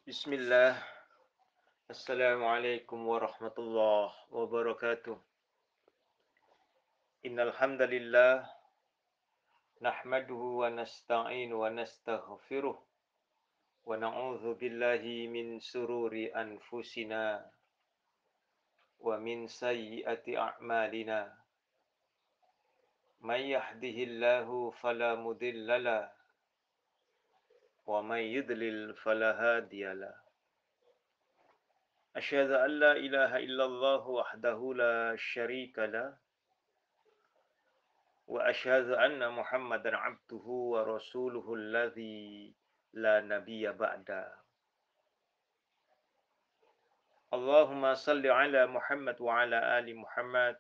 Bismillah. Assalamualaikum warahmatullahi wabarakatuh. Innal hamdalillah nahmaduhu wa nasta'inu wa nastaghfiruh wa na'udzu billahi min sururi anfusina wa min sayyiati a'malina. May yahdihillahu fala mudhillalah wa may yudlil fala hadiyalah. Asyhadu an la ilaha illallah wahdahu la syarika lah wa asyhadu anna Muhammadan abduhu wa rasuluhu alladzi la nabiyya ba'da. Allahumma salli ala Muhammad wa ala ali Muhammad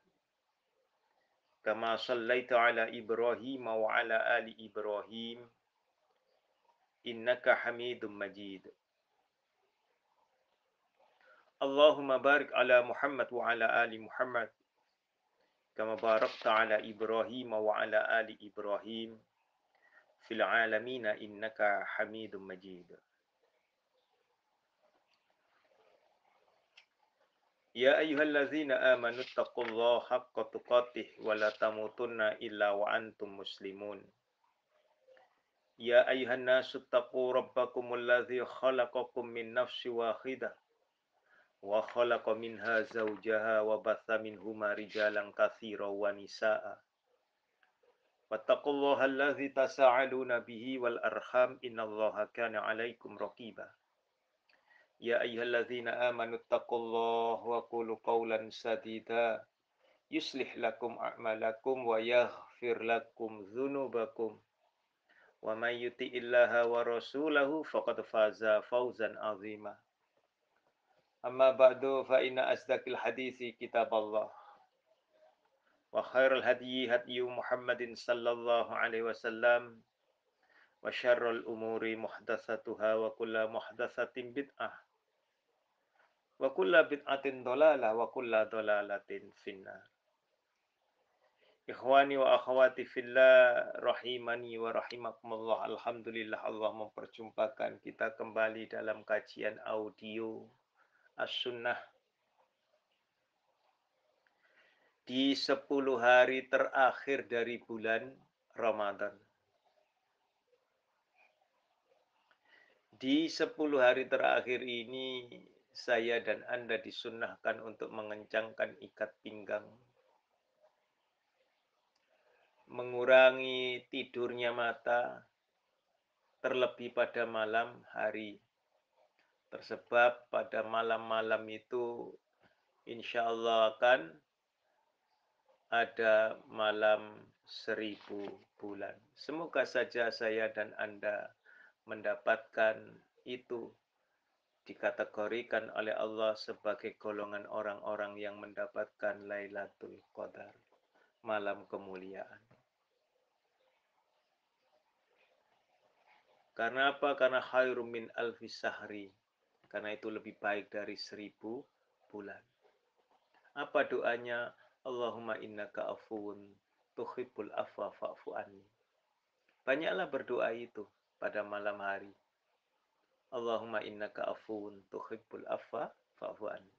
kama sallaita ala Ibrahim wa ala ali Ibrahim innaka Hamidum Majid. Allahumma barik ala Muhammad wa ala ali Muhammad kama barakta ala Ibrahim wa ala ali Ibrahim fil alamin innaka Hamidum Majid. Ya ayyuhallazina amanu taqullaha haqqa tuqatih wa la tamutunna illa wa antum muslimun. Ya ayyuhan nasu taqu rabbakumul ladzi khalaqakum min nafsin wahidah wa khalaqa minha zawjaha wa batha minhuma rijalan katsiran wa nisaa'a. Wattaqullaha alladzi tasaaluna bihi wal arham innallaha kana 'alaikum raqiba. Ya ayyuhallazina amanu taqullaha wa qulu qawlan sadida yuslih lakum a'malakum wa yaghfir lakum dzunubakum wa may yuti'illaha wa rasulahu faqad faza fawzan 'azima. Amma ba'du fa inna asdaqil hadisi kitaballah wa khairal hadyi hadyu Muhammadin sallallahu alaihi wasallam wa syarrul umuri muhdatsatuha wa kullu muhdatsatin bid'ah wa kullu bid'atin dhalalah wa kullu dhalalatin finnar. Ikhwani wa akhwati fillah rahimani wa rahimakumullah. Alhamdulillah Allah memperjumpakan kita kembali dalam kajian audio As-Sunnah di 10 hari terakhir dari bulan Ramadan. Di 10 hari terakhir ini saya dan Anda disunnahkan untuk mengencangkan ikat pinggang, mengurangi tidurnya mata, terlebih pada malam hari. Tersebab pada malam-malam itu insya Allah akan ada malam 1000 bulan. Semoga saja saya dan Anda mendapatkan itu, dikategorikan oleh Allah sebagai golongan orang-orang yang mendapatkan Lailatul Qadar, malam kemuliaan. Karena apa? Karena khairum min alfi sahri. Karena itu lebih baik dari 1000 bulan. Apa doanya? Allahumma innaka afuwun tuhibbul afwa fa'fu anni. Banyaklah berdoa itu pada malam hari. Allahumma innaka afuwun tuhibbul afwa fa'fu anni.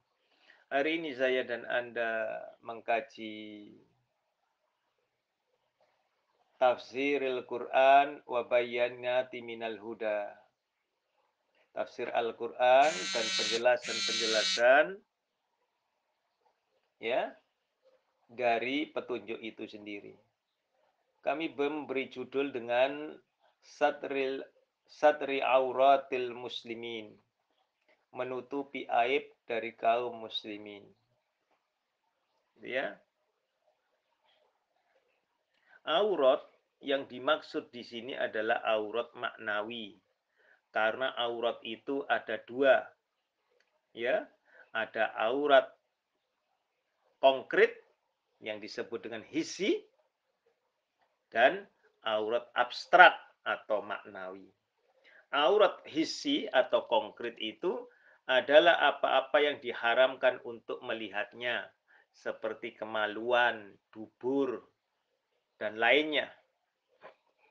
Hari ini saya dan Anda mengkaji tafsiril Quran wa bayanati minal huda. Tafsir Al-Quran dan penjelasan-penjelasan ya dari petunjuk itu sendiri. Kami memberi judul dengan Satri Auratil Muslimin, menutupi aib dari kaum muslimin. Ya. Aurat yang dimaksud di sini adalah aurat maknawi. Karena aurat itu ada dua. Ya, ada aurat konkret yang disebut dengan hissi dan aurat abstrak atau maknawi. Aurat hissi atau konkret itu adalah apa-apa yang diharamkan untuk melihatnya, seperti kemaluan, dubur, dan lainnya.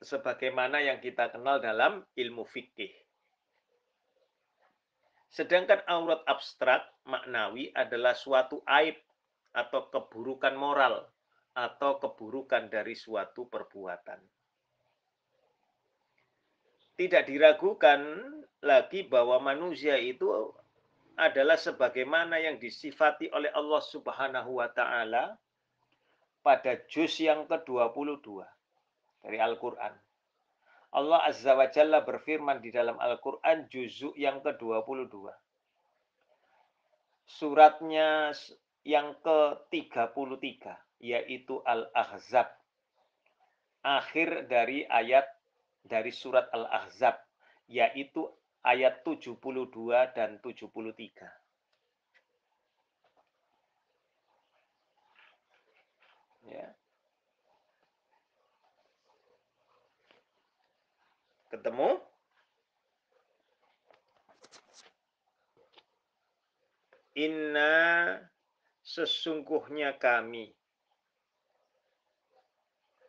Sebagaimana yang kita kenal dalam ilmu fikih. Sedangkan aurat abstrak maknawi adalah suatu aib atau keburukan moral atau keburukan dari suatu perbuatan. Tidak diragukan lagi bahwa manusia itu adalah sebagaimana yang disifati oleh Allah Subhanahu wa taala pada juz yang ke-22 dari Al-Qur'an. Allah Azza wa Jalla berfirman di dalam Al-Qur'an juzuk yang ke-22. Suratnya yang ke-33 yaitu Al-Ahzab. Akhir dari ayat dari surat Al-Ahzab yaitu ayat 72 dan 73. Ya. Ketemu? Inna sesungguhnya kami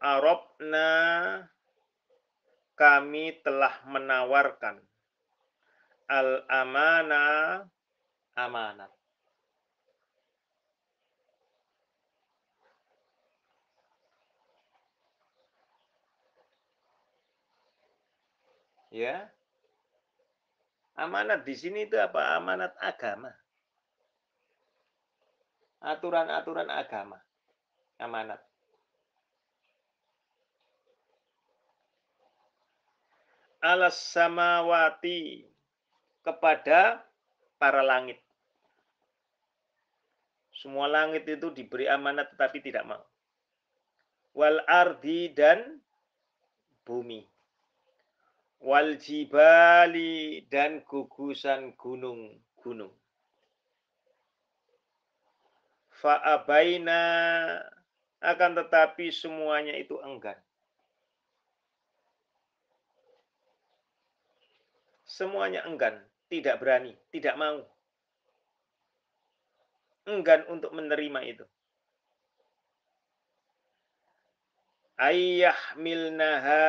Arabna kami telah menawarkan al-amanah amanat. Ya. Amanat di sini itu apa? Amanat agama. Aturan-aturan agama. Amanat. Alas samawati kepada para langit. Semua langit itu diberi amanat tetapi tidak mau. Wal ardi dan bumi. Wal jibali dan gugusan gunung-gunung. Fa'abaina akan tetapi semuanya itu enggan. Semuanya enggan, tidak berani, tidak mau. Enggan untuk menerima itu. Ayyahmilnaha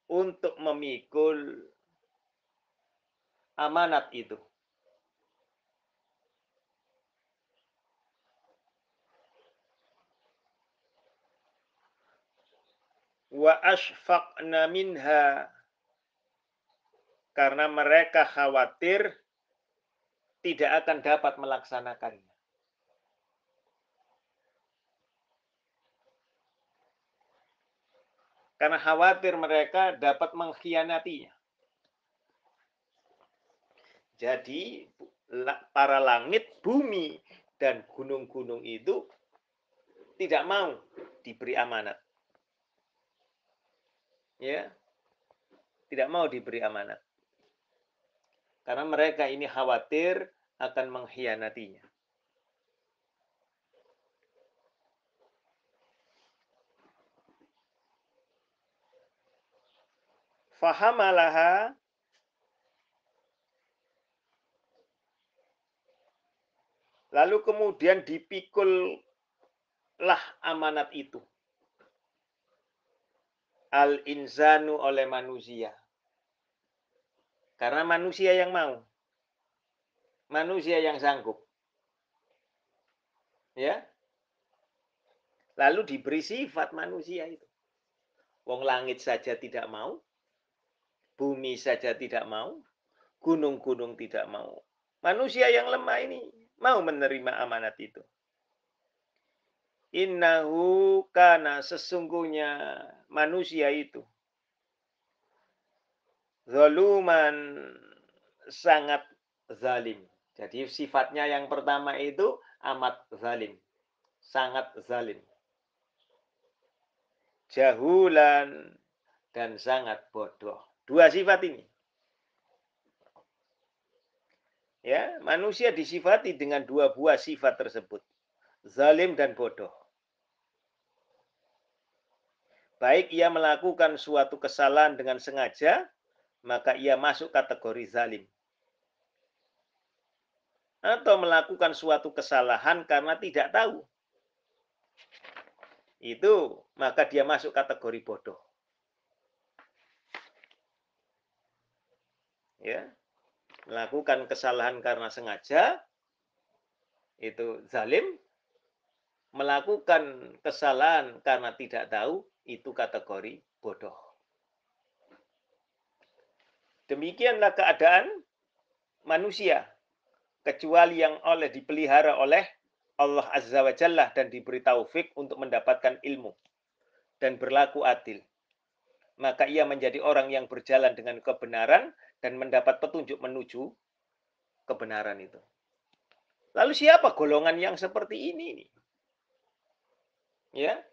untuk memikul amanat itu. Wa asfaqna minha karena mereka khawatir tidak akan dapat melaksanakannya. Karena khawatir mereka dapat mengkhianatinya. Jadi para langit, bumi, dan gunung-gunung itu tidak mau diberi amanat. Ya, tidak mau diberi amanat. Karena mereka ini khawatir akan mengkhianatinya. Fahamalaha lalu kemudian dipikullah amanat itu. Al-insanu oleh manusia. Karena manusia yang mau. Manusia yang sanggup. Ya. Lalu diberi sifat manusia itu. Wong langit saja tidak mau. Bumi saja tidak mau. Gunung-gunung tidak mau. Manusia yang lemah ini mau menerima amanat itu. Innahu kana sesungguhnya manusia itu zaluman sangat zalim. Jadi sifatnya yang pertama itu amat zalim. Sangat zalim. Jahulan dan sangat bodoh. Dua sifat ini. Ya, manusia disifati dengan dua buah sifat tersebut. Zalim dan bodoh. Baik ia melakukan suatu kesalahan dengan sengaja, maka ia masuk kategori zalim. Atau melakukan suatu kesalahan karena tidak tahu. Itu, maka dia masuk kategori bodoh. Ya. Melakukan kesalahan karena sengaja, itu zalim. Melakukan kesalahan karena tidak tahu, itu kategori bodoh. Demikianlah keadaan manusia, kecuali yang dipelihara oleh Allah Azza wa Jalla dan diberi taufik untuk mendapatkan ilmu dan berlaku adil. Maka ia menjadi orang yang berjalan dengan kebenaran dan mendapat petunjuk menuju kebenaran itu. Lalu siapa golongan yang seperti ini? Ya,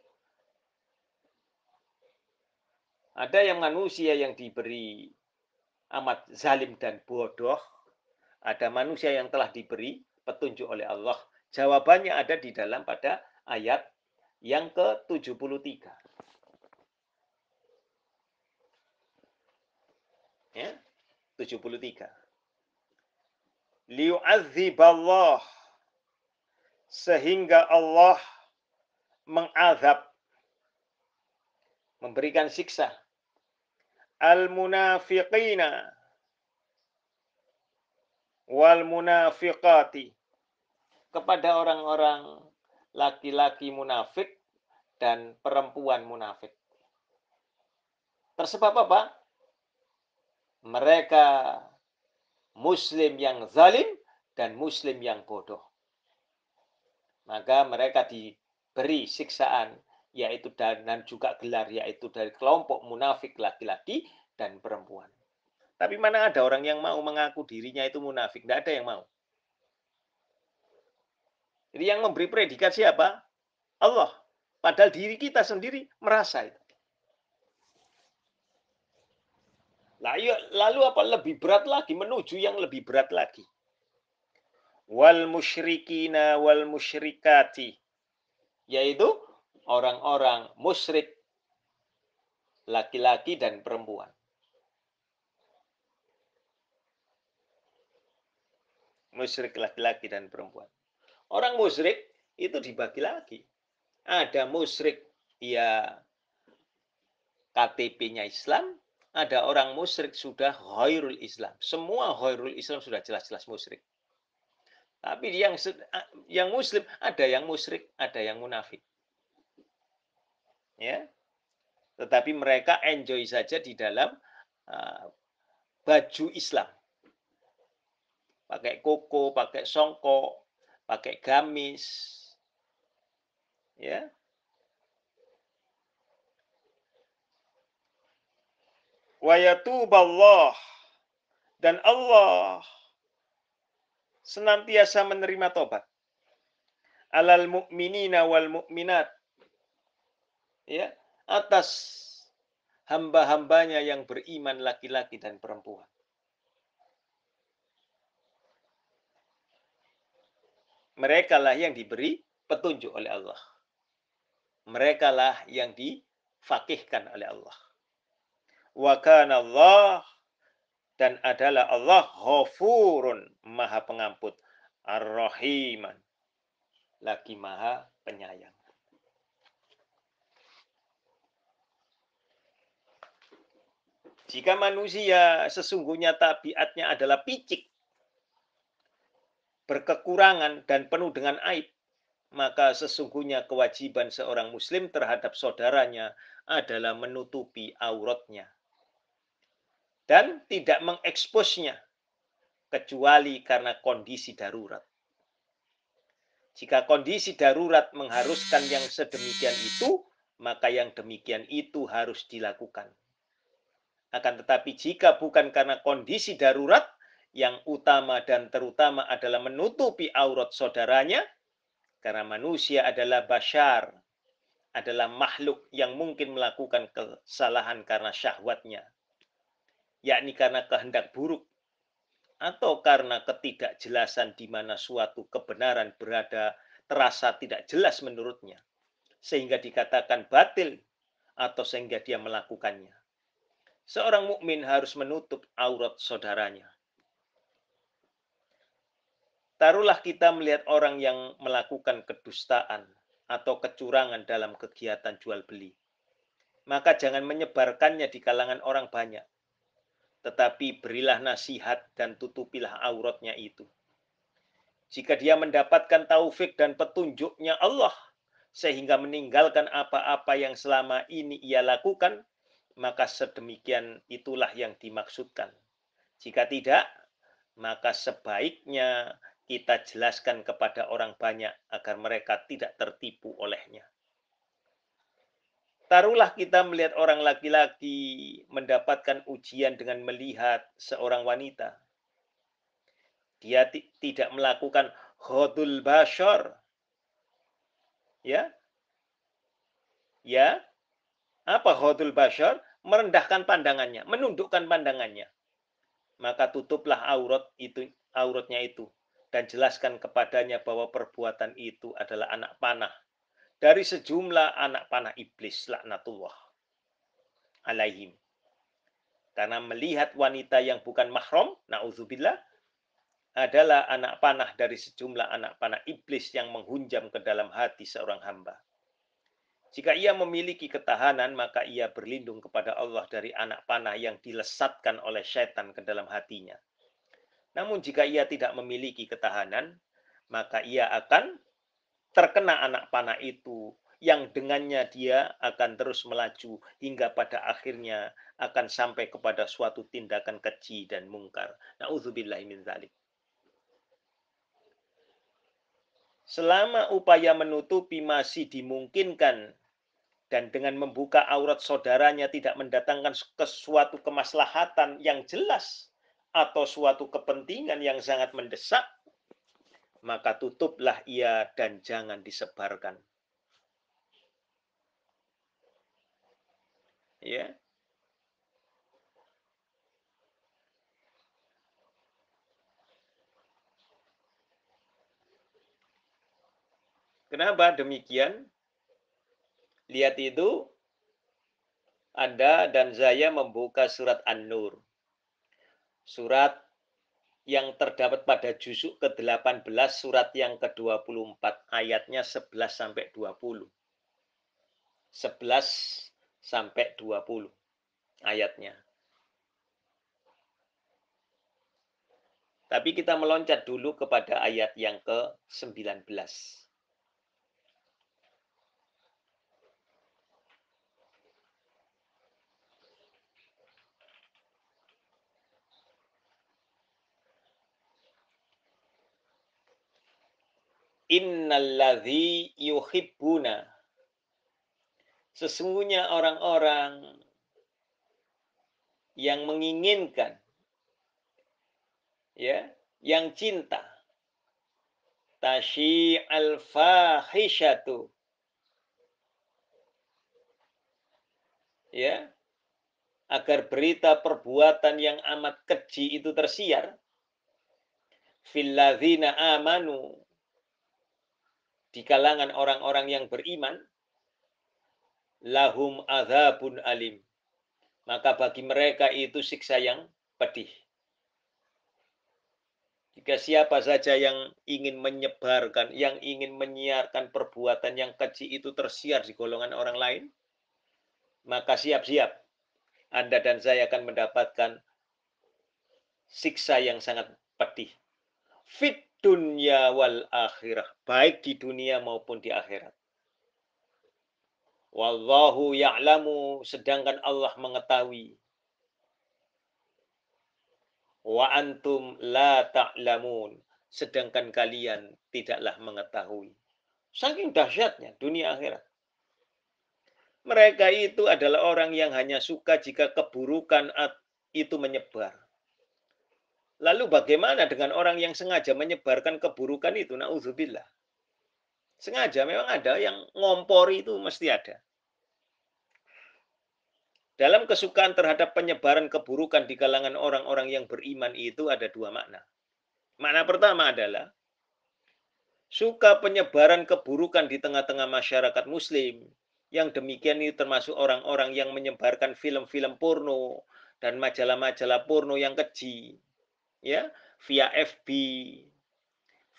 ada yang manusia yang diberi amat zalim dan bodoh, ada manusia yang telah diberi petunjuk oleh Allah. Jawabannya ada di dalam pada ayat yang ke-73. Ya, 73. Liyu'adziballah, sehingga Allah mengazab, memberikan siksa al-munafiqina wal munafiqati, kepada orang-orang laki-laki munafik dan perempuan munafik. Tersebab apa? Mereka muslim yang zalim dan muslim yang bodoh. Maka mereka diberi siksaan, yaitu dan juga gelar, yaitu dari kelompok munafik laki-laki dan perempuan. Tapi mana ada orang yang mau mengaku dirinya itu munafik? Tidak ada yang mau. Jadi yang memberi predikat siapa? Allah. Padahal diri kita sendiri merasa itu. Lalu apa lebih berat lagi? Menuju yang lebih berat lagi. Wal musyrikina wal musyrikati, yaitu orang-orang musyrik laki-laki dan perempuan. Musyrik laki-laki dan perempuan. Orang musyrik itu dibagi lagi. Ada musyrik ya KTP-nya Islam, ada orang musyrik sudah ghairul Islam. Semua ghairul Islam sudah jelas-jelas musyrik. Tapi yang muslim, ada yang musyrik, ada yang munafik. Ya. Tetapi mereka enjoy saja di dalam baju Islam. Pakai koko, pakai songkok, pakai gamis. Ya. Wa yatuballah, dan Allah senantiasa menerima tobat alal mu'minina wal mu'minat, ya, atas hamba-hambanya yang beriman laki-laki dan perempuan. Mereka lah yang diberi petunjuk oleh Allah. Mereka lah yang difakihkan oleh Allah. Wa kana Allah, dan adalah Allah Ghafurun, Maha Pengampun, Ar-Rahiman, lagi Maha Penyayang. Jika manusia sesungguhnya tabiatnya adalah picik, berkekurangan dan penuh dengan aib, maka sesungguhnya kewajiban seorang muslim terhadap saudaranya adalah menutupi auratnya dan tidak mengeksposnya kecuali karena kondisi darurat. Jika kondisi darurat mengharuskan yang sedemikian itu, maka yang demikian itu harus dilakukan. Akan tetapi jika bukan karena kondisi darurat, yang utama dan terutama adalah menutupi aurat saudaranya, karena manusia adalah bashar, adalah makhluk yang mungkin melakukan kesalahan karena syahwatnya, yakni karena kehendak buruk, atau karena ketidakjelasan di mana suatu kebenaran berada terasa tidak jelas menurutnya, sehingga dikatakan batil atau sehingga dia melakukannya. Seorang mukmin harus menutup aurat saudaranya. Taruhlah kita melihat orang yang melakukan kedustaan atau kecurangan dalam kegiatan jual beli. Maka jangan menyebarkannya di kalangan orang banyak. tetapi berilah nasihat dan tutupilah auratnya itu. Jika dia mendapatkan taufik dan petunjuknya Allah, sehingga meninggalkan apa-apa yang selama ini ia lakukan, maka sedemikian itulah yang dimaksudkan. Jika tidak, maka sebaiknya kita jelaskan kepada orang banyak agar mereka tidak tertipu olehnya. Taruhlah kita melihat orang laki-laki mendapatkan ujian dengan melihat seorang wanita. Dia tidak melakukan ghadul basyar. Ya, ya. Apa ghadul basyar? Merendahkan pandangannya, menundukkan pandangannya. Maka tutuplah auratnya itu dan jelaskan kepadanya bahwa perbuatan itu adalah anak panah dari sejumlah anak panah iblis laknatullah alaihim. Karena melihat wanita yang bukan mahram, na'udzubillah, adalah anak panah dari sejumlah anak panah iblis yang menghunjam ke dalam hati seorang hamba. Jika ia memiliki ketahanan, maka ia berlindung kepada Allah dari anak panah yang dilesatkan oleh syaitan ke dalam hatinya. Namun jika ia tidak memiliki ketahanan, maka ia akan terkena anak panah itu, yang dengannya dia akan terus melaju hingga pada akhirnya akan sampai kepada suatu tindakan keji dan mungkar. Na'udzubillahi min dzalik. Selama upaya menutupi masih dimungkinkan dan dengan membuka aurat saudaranya tidak mendatangkan suatu kemaslahatan yang jelas atau suatu kepentingan yang sangat mendesak, maka tutuplah ia dan jangan disebarkan. Ya. Kenapa demikian? Lihat itu, Anda dan saya membuka surat An-Nur. Surat yang terdapat pada juzuk ke-18, surat yang ke-24, ayatnya 11 sampai 20. 11 sampai 20 ayatnya. Tapi kita meloncat dulu kepada ayat yang ke-19. Innalladzi yuhibbuna. Sesungguhnya orang-orang yang menginginkan, ya, yang cinta, tasyi'al fahishatu, ya, agar berita perbuatan yang amat keji itu tersiar, filladzina amanu, di kalangan orang-orang yang beriman, lahum adzabun alim, maka bagi mereka itu siksa yang pedih. Jika siapa saja yang ingin menyebarkan, yang ingin menyiarkan perbuatan yang keji itu tersiar di golongan orang lain, maka siap-siap Anda dan saya akan mendapatkan siksa yang sangat pedih. Fit dunya wal akhirah, baik di dunia maupun di akhirat. Wallahu ya'lamu, sedangkan Allah mengetahui. Wa antum la ta'lamun, sedangkan kalian tidaklah mengetahui. Saking dahsyatnya dunia akhirat. Mereka itu adalah orang yang hanya suka jika keburukan itu menyebar. Lalu bagaimana dengan orang yang sengaja menyebarkan keburukan itu? Na'udzubillah. Sengaja, memang ada yang ngompori itu mesti ada. Dalam kesukaan terhadap penyebaran keburukan di kalangan orang-orang yang beriman itu ada dua makna. Makna pertama adalah suka penyebaran keburukan di tengah-tengah masyarakat muslim. Yang demikian itu termasuk orang-orang yang menyebarkan film-film porno dan majalah-majalah porno yang keji, ya, via FB,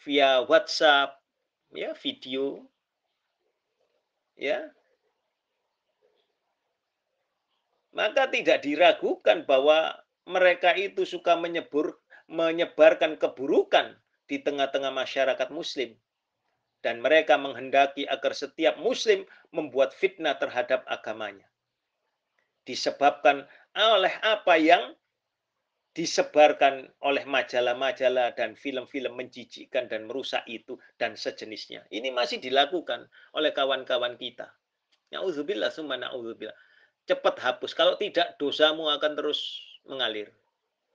via WhatsApp, ya, video, ya. Maka tidak diragukan bahwa mereka itu suka menyebarkan keburukan di tengah-tengah masyarakat muslim. Dan mereka menghendaki agar setiap muslim membuat fitnah terhadap agamanya. Disebabkan oleh apa yang disebarkan oleh majalah-majalah dan film-film menjijikkan dan merusak itu dan sejenisnya. Ini masih dilakukan oleh kawan-kawan kita. Na'udzubillah summa na'udzubillah. Cepat hapus, kalau tidak dosamu akan terus mengalir.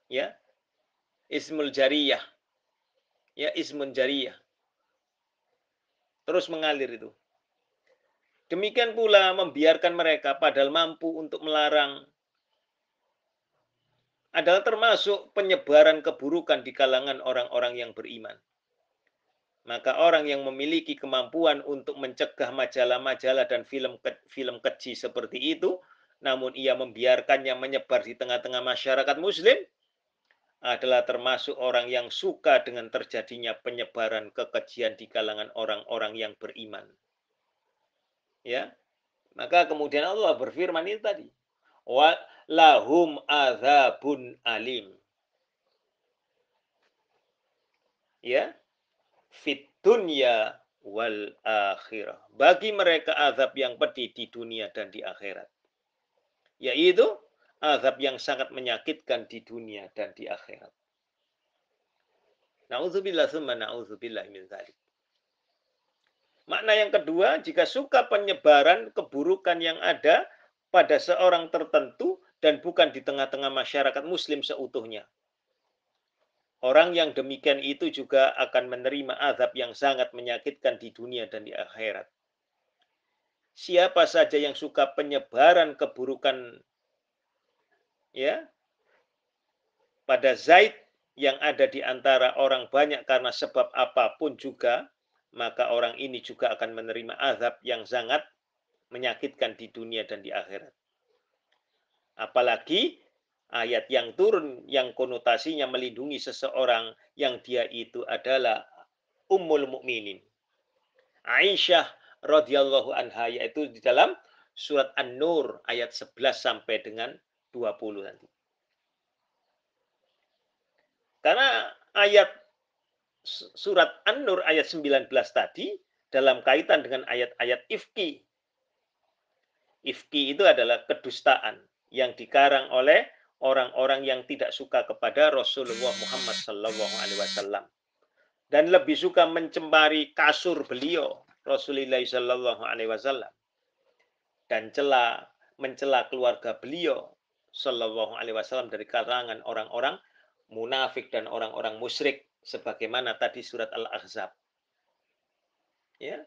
Ya, ismul jariyah. Ya, ismun jariyah. Terus mengalir itu. Demikian pula membiarkan mereka padahal mampu untuk melarang adalah termasuk penyebaran keburukan di kalangan orang-orang yang beriman. Maka orang yang memiliki kemampuan untuk mencegah majalah-majalah dan film keji seperti itu, namun ia membiarkannya menyebar di tengah-tengah masyarakat muslim, adalah termasuk orang yang suka dengan terjadinya penyebaran kekejian di kalangan orang-orang yang beriman. Ya, maka kemudian Allah berfirman itu tadi, wa lahum adzabun alim. Ya, fit dunya wal akhirah. Bagi mereka azab yang pedih di dunia dan di akhirat. Yaitu azab yang sangat menyakitkan di dunia dan di akhirat. Na'udzubillah summa na'udzubillah min dzalik. Makna yang kedua, jika suka penyebaran keburukan yang ada pada seorang tertentu dan bukan di tengah-tengah masyarakat muslim seutuhnya. Orang yang demikian itu juga akan menerima azab yang sangat menyakitkan di dunia dan di akhirat. Siapa saja yang suka penyebaran keburukan ya pada Zaid yang ada di antara orang banyak karena sebab apapun juga, maka orang ini juga akan menerima azab yang sangat menyakitkan di dunia dan di akhirat. Apalagi ayat yang turun yang konotasinya melindungi seseorang yang dia itu adalah Ummul Mukminin. Aisyah radhiyallahu anha, yaitu di dalam surat An-Nur ayat 11 sampai dengan 20 nanti. Karena ayat surat An-Nur ayat 19 tadi dalam kaitan dengan ayat-ayat ifki. Ifki itu adalah kedustaan yang dikarang oleh orang-orang yang tidak suka kepada Rasulullah Muhammad SAW dan lebih suka mencemari kasur beliau Rasulullah SAW dan mencela keluarga beliau SAW dari kalangan orang-orang munafik dan orang-orang musyrik sebagaimana tadi surat Al-Ahzab. Ya.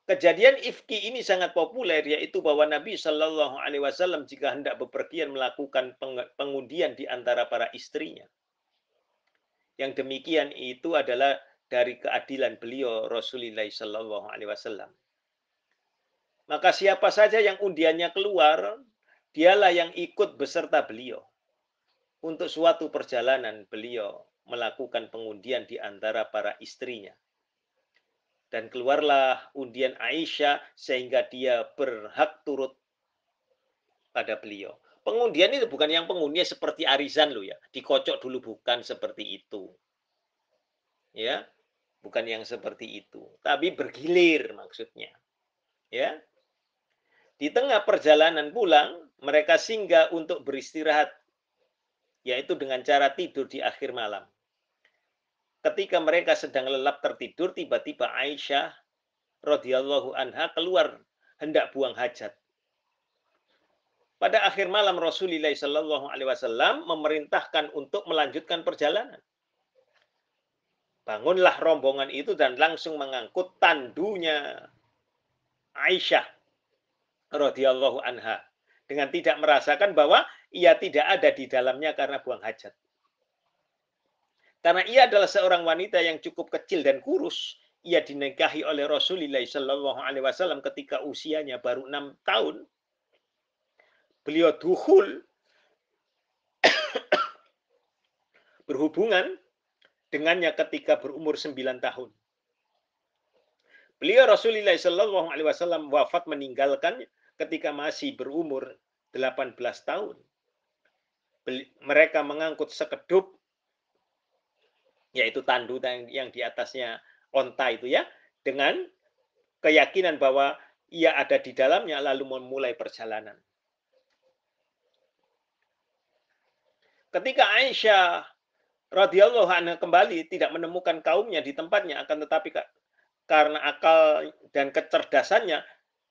Kejadian ifki ini sangat populer, yaitu bahwa Nabi Shallallahu Alaihi Wasallam jika hendak bepergian melakukan pengundian di antara para istrinya. Yang demikian itu adalah dari keadilan beliau Rasulullah Shallallahu Alaihi Wasallam. Maka siapa saja yang undiannya keluar, dialah yang ikut beserta beliau. Untuk suatu perjalanan beliau melakukan pengundian di antara para istrinya. Dan keluarlah undian Aisyah sehingga dia berhak turut pada beliau. Pengundian itu bukan yang pengundian seperti arisan loh ya. Dikocok dulu, bukan seperti itu. Ya, bukan yang seperti itu. Tapi bergilir maksudnya. Ya. Di tengah perjalanan pulang, mereka singgah untuk beristirahat. Yaitu dengan cara tidur di akhir malam. Ketika mereka sedang lelap tertidur, tiba-tiba Aisyah radhiyallahu anha keluar hendak buang hajat. Pada akhir malam Rasulullah Shallallahu Alaihi Wasallam memerintahkan untuk melanjutkan perjalanan. Bangunlah rombongan itu dan langsung mengangkut tandunya Aisyah radhiyallahu anha dengan tidak merasakan bahwa ia tidak ada di dalamnya karena buang hajat. Karena ia adalah seorang wanita yang cukup kecil dan kurus, ia dinikahi oleh Rasulullah Shallallahu Alaihi Wasallam ketika usianya baru 6 tahun. Beliau dukhul berhubungan dengannya ketika berumur 9 tahun. Beliau Rasulullah Shallallahu Alaihi Wasallam wafat meninggalkan ketika masih berumur 18 tahun. mereka mengangkut sekedup, yaitu tandu yang di atasnya onta itu ya, dengan keyakinan bahwa ia ada di dalamnya lalu memulai perjalanan. Ketika Aisyah radhiyallahu anha kembali tidak menemukan kaumnya di tempatnya, akan tetapi karena akal dan kecerdasannya,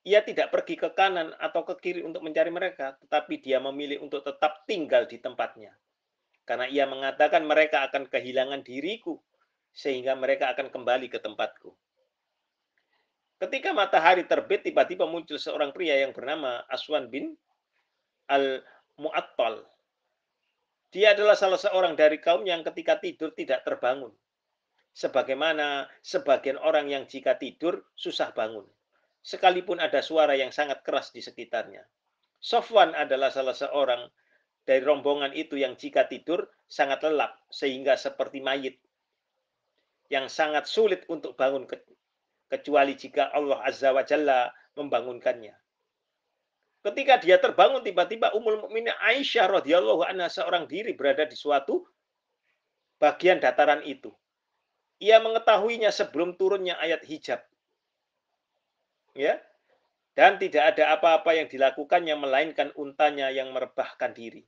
ia tidak pergi ke kanan atau ke kiri untuk mencari mereka, tetapi dia memilih untuk tetap tinggal di tempatnya. Karena ia mengatakan mereka akan kehilangan diriku, sehingga mereka akan kembali ke tempatku. Ketika matahari terbit, tiba-tiba muncul seorang pria yang bernama Aswan bin Al-Mu'attal. Dia adalah salah seorang dari kaum yang ketika tidur tidak terbangun. Sebagaimana sebagian orang yang jika tidur susah bangun. Sekalipun ada suara yang sangat keras di sekitarnya. Sofwan adalah salah seorang dari rombongan itu yang jika tidur sangat lelap sehingga seperti mayit yang sangat sulit untuk bangun kecuali jika Allah Azza wa Jalla membangunkannya. Ketika dia terbangun, tiba-tiba Ummul Mukminin Aisyah radhiyallahu anha seorang diri berada di suatu bagian dataran itu. Ia mengetahuinya sebelum turunnya ayat hijab. Ya, dan tidak ada apa-apa yang dilakukannya melainkan untanya yang merebahkan diri.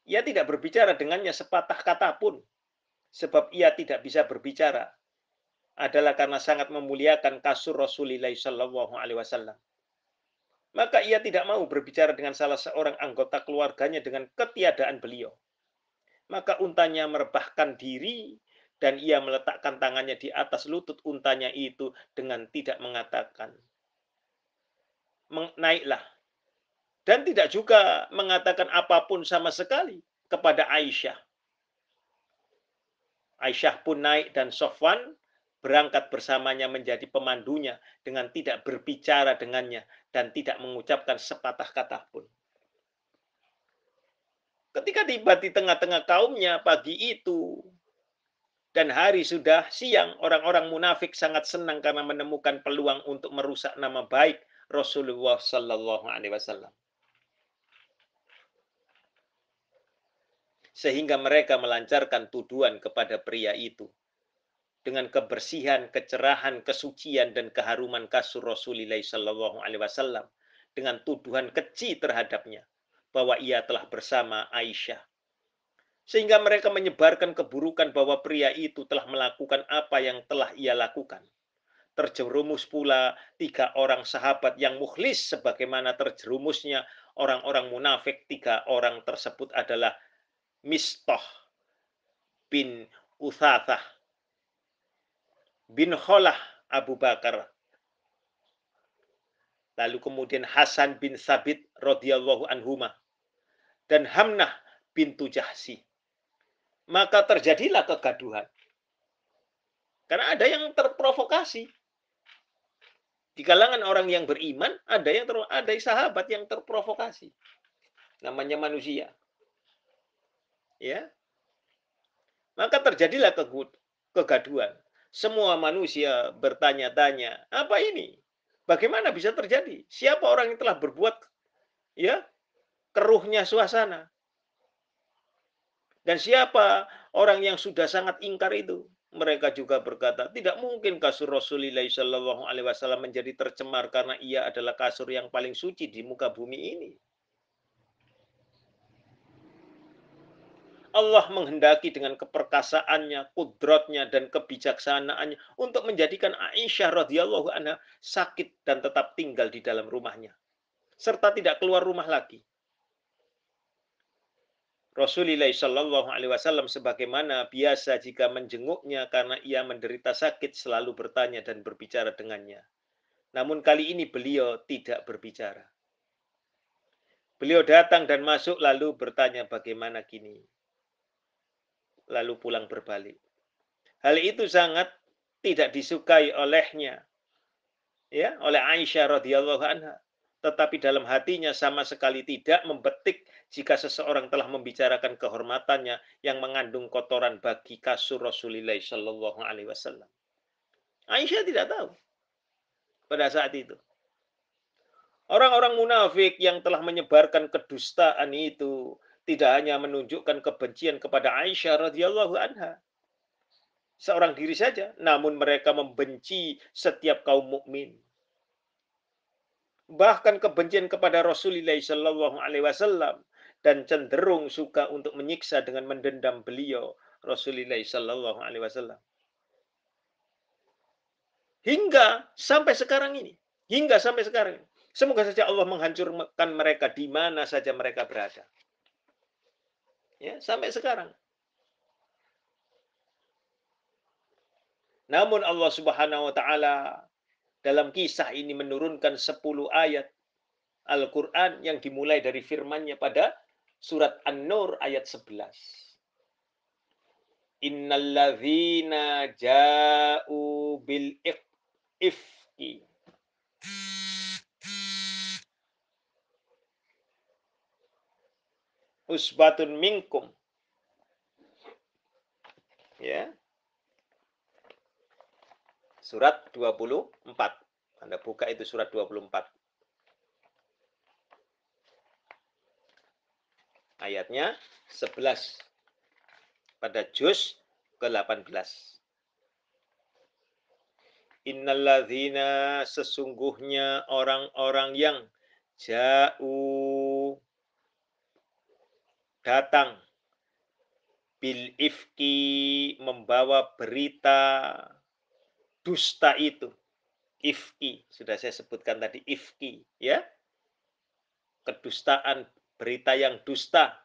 Ia tidak berbicara dengannya sepatah kata pun, sebab ia tidak bisa berbicara adalah karena sangat memuliakan kasur Rasulullah Shallallahu Alaihi Wasallam. Maka ia tidak mau berbicara dengan salah seorang anggota keluarganya dengan ketiadaan beliau. Maka untanya merebahkan diri dan ia meletakkan tangannya di atas lutut untanya itu dengan tidak mengatakan, naiklah. Dan tidak juga mengatakan apapun sama sekali kepada Aisyah. Aisyah pun naik dan Sofwan berangkat bersamanya menjadi pemandunya dengan tidak berbicara dengannya dan tidak mengucapkan sepatah kata pun. Ketika tiba di tengah-tengah kaumnya pagi itu dan hari sudah siang, orang-orang munafik sangat senang karena menemukan peluang untuk merusak nama baik Rasulullah Sallallahu Alaihi Wasallam. Sehingga mereka melancarkan tuduhan kepada pria itu. Dengan kebersihan, kecerahan, kesucian, dan keharuman kasur Rasulullah Sallallahu Alaihi Wasallam, dengan tuduhan keji terhadapnya bahwa ia telah bersama Aisyah, sehingga mereka menyebarkan keburukan bahwa pria itu telah melakukan apa yang telah ia lakukan. Terjerumus pula 3 orang sahabat yang mukhlis sebagaimana terjerumusnya orang-orang munafik. 3 orang tersebut adalah Mistah bin Uthathah bin Kholah Abu Bakar, lalu kemudian Hasan bin Sabit radhiyallahu anhuma, dan Hamnah bintu Jahsi. Maka terjadilah kegaduhan. Karena ada yang terprovokasi. Di kalangan orang yang beriman, ada sahabat yang terprovokasi. Namanya manusia. Ya. Maka terjadilah kegaduhan. Semua manusia bertanya-tanya, apa ini? Bagaimana bisa terjadi? Siapa orang yang telah berbuat ya keruhnya suasana? Dan siapa orang yang sudah sangat ingkar itu? Mereka juga berkata, tidak mungkin kasur Rasulullah Shallallahu Alaihi Wasallam menjadi tercemar karena ia adalah kasur yang paling suci di muka bumi ini. Allah menghendaki dengan keperkasaannya, kudratnya, dan kebijaksanaannya untuk menjadikan Aisyah radhiyallahu anha sakit dan tetap tinggal di dalam rumahnya, serta tidak keluar rumah lagi. Rasulullah Shallallahu Alaihi Wasallam sebagaimana biasa jika menjenguknya karena ia menderita sakit selalu bertanya dan berbicara dengannya. Namun kali ini beliau tidak berbicara. Beliau datang dan masuk lalu bertanya bagaimana kini. Lalu pulang berbalik. Hal itu sangat tidak disukai olehnya, ya, oleh Aisyah radhiyallahu anha. Tetapi dalam hatinya sama sekali tidak membetik jika seseorang telah membicarakan kehormatannya yang mengandung kotoran bagi kasur Rasulullah Shallallahu Alaihi Wasallam. Aisyah tidak tahu pada saat itu. Orang-orang munafik yang telah menyebarkan kedustaan itu tidak hanya menunjukkan kebencian kepada Aisyah radhiyallahu anha, seorang diri saja, namun mereka membenci setiap kaum mukmin. Bahkan kebencian kepada Rasulullah Shallallahu Alaihi Wasallam dan cenderung suka untuk menyiksa dengan mendendam beliau Rasulullah Shallallahu Alaihi Wasallam hingga sampai sekarang ini, semoga saja Allah menghancurkan mereka di mana saja mereka berada, ya sampai sekarang. Namun Allah Subhanahu Wa Taala dalam kisah ini menurunkan 10 ayat Al-Quran yang dimulai dari firman-Nya pada surat An-Nur ayat 11. Innalladzina ja'u bil ifki usbatun minkum. Ya. Surat 24. Anda buka itu surat 24. Ayatnya 11 pada juz ke-18. Innalladzina, sesungguhnya orang-orang yang ja'u, datang, bil ifki, membawa berita dusta itu. Ifki, sudah saya sebutkan tadi, ifki, ya. Kedustaan, berita yang dusta.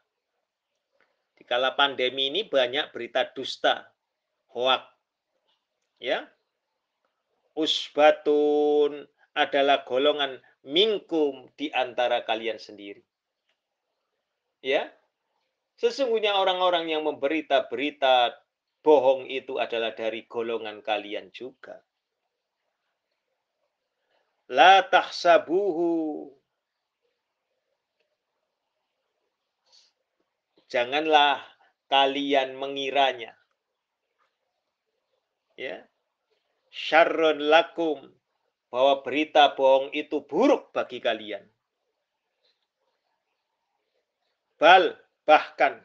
Di kala pandemi ini banyak berita dusta, hoak, ya. Usbatun adalah golongan minkum di antara kalian sendiri. Ya. Sesungguhnya orang-orang yang memberita-berita bohong itu adalah dari golongan kalian juga. La tahsabuhu, janganlah kalian mengiranya, ya, syarrun lakum, bahwa berita bohong itu buruk bagi kalian. Bal, bahkan,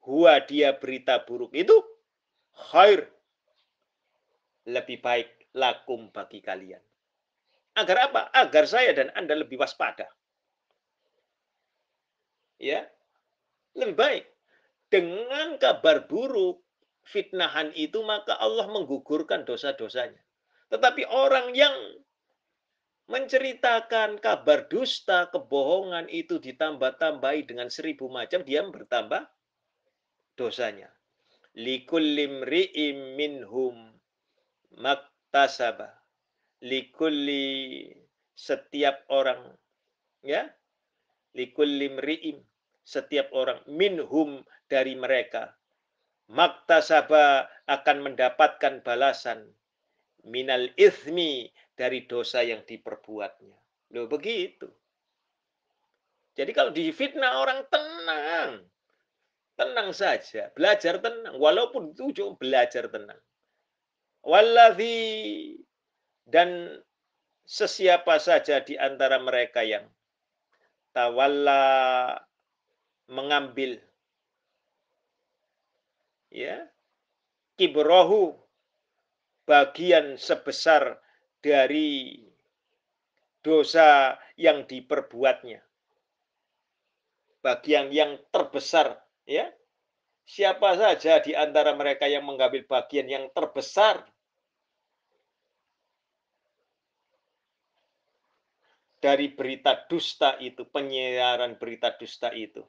huwa, dia berita buruk itu, khair, lebih baik lakum, bagi kalian. Agar apa? Agar saya dan Anda lebih waspada. Ya, lebih baik. Dengan kabar buruk, fitnahan itu, maka Allah menggugurkan dosa-dosanya. Tetapi orang yang menceritakan kabar dusta, kebohongan itu ditambah-tambahi dengan 1000 macam, dia bertambah dosanya. Likullim ri'im minhum maktasaba. Likulli, setiap orang, ya, likullim ri'im, setiap orang, minhum, dari mereka, maktasaba, akan mendapatkan balasan, minal ithmi, dari dosa yang diperbuatnya. Loh, begitu. Jadi kalau difitnah orang, tenang. Tenang saja, belajar tenang. Walaupun itu juga belajar tenang. Walladzi, dan sesiapa saja di antara mereka yang tawalla, mengambil, ya, kibrohu, bagian sebesar dari dosa yang diperbuatnya, bagian yang terbesar, ya. Siapa saja di antara mereka yang mengambil bagian yang terbesar dari berita dusta itu, penyiaran berita dusta itu,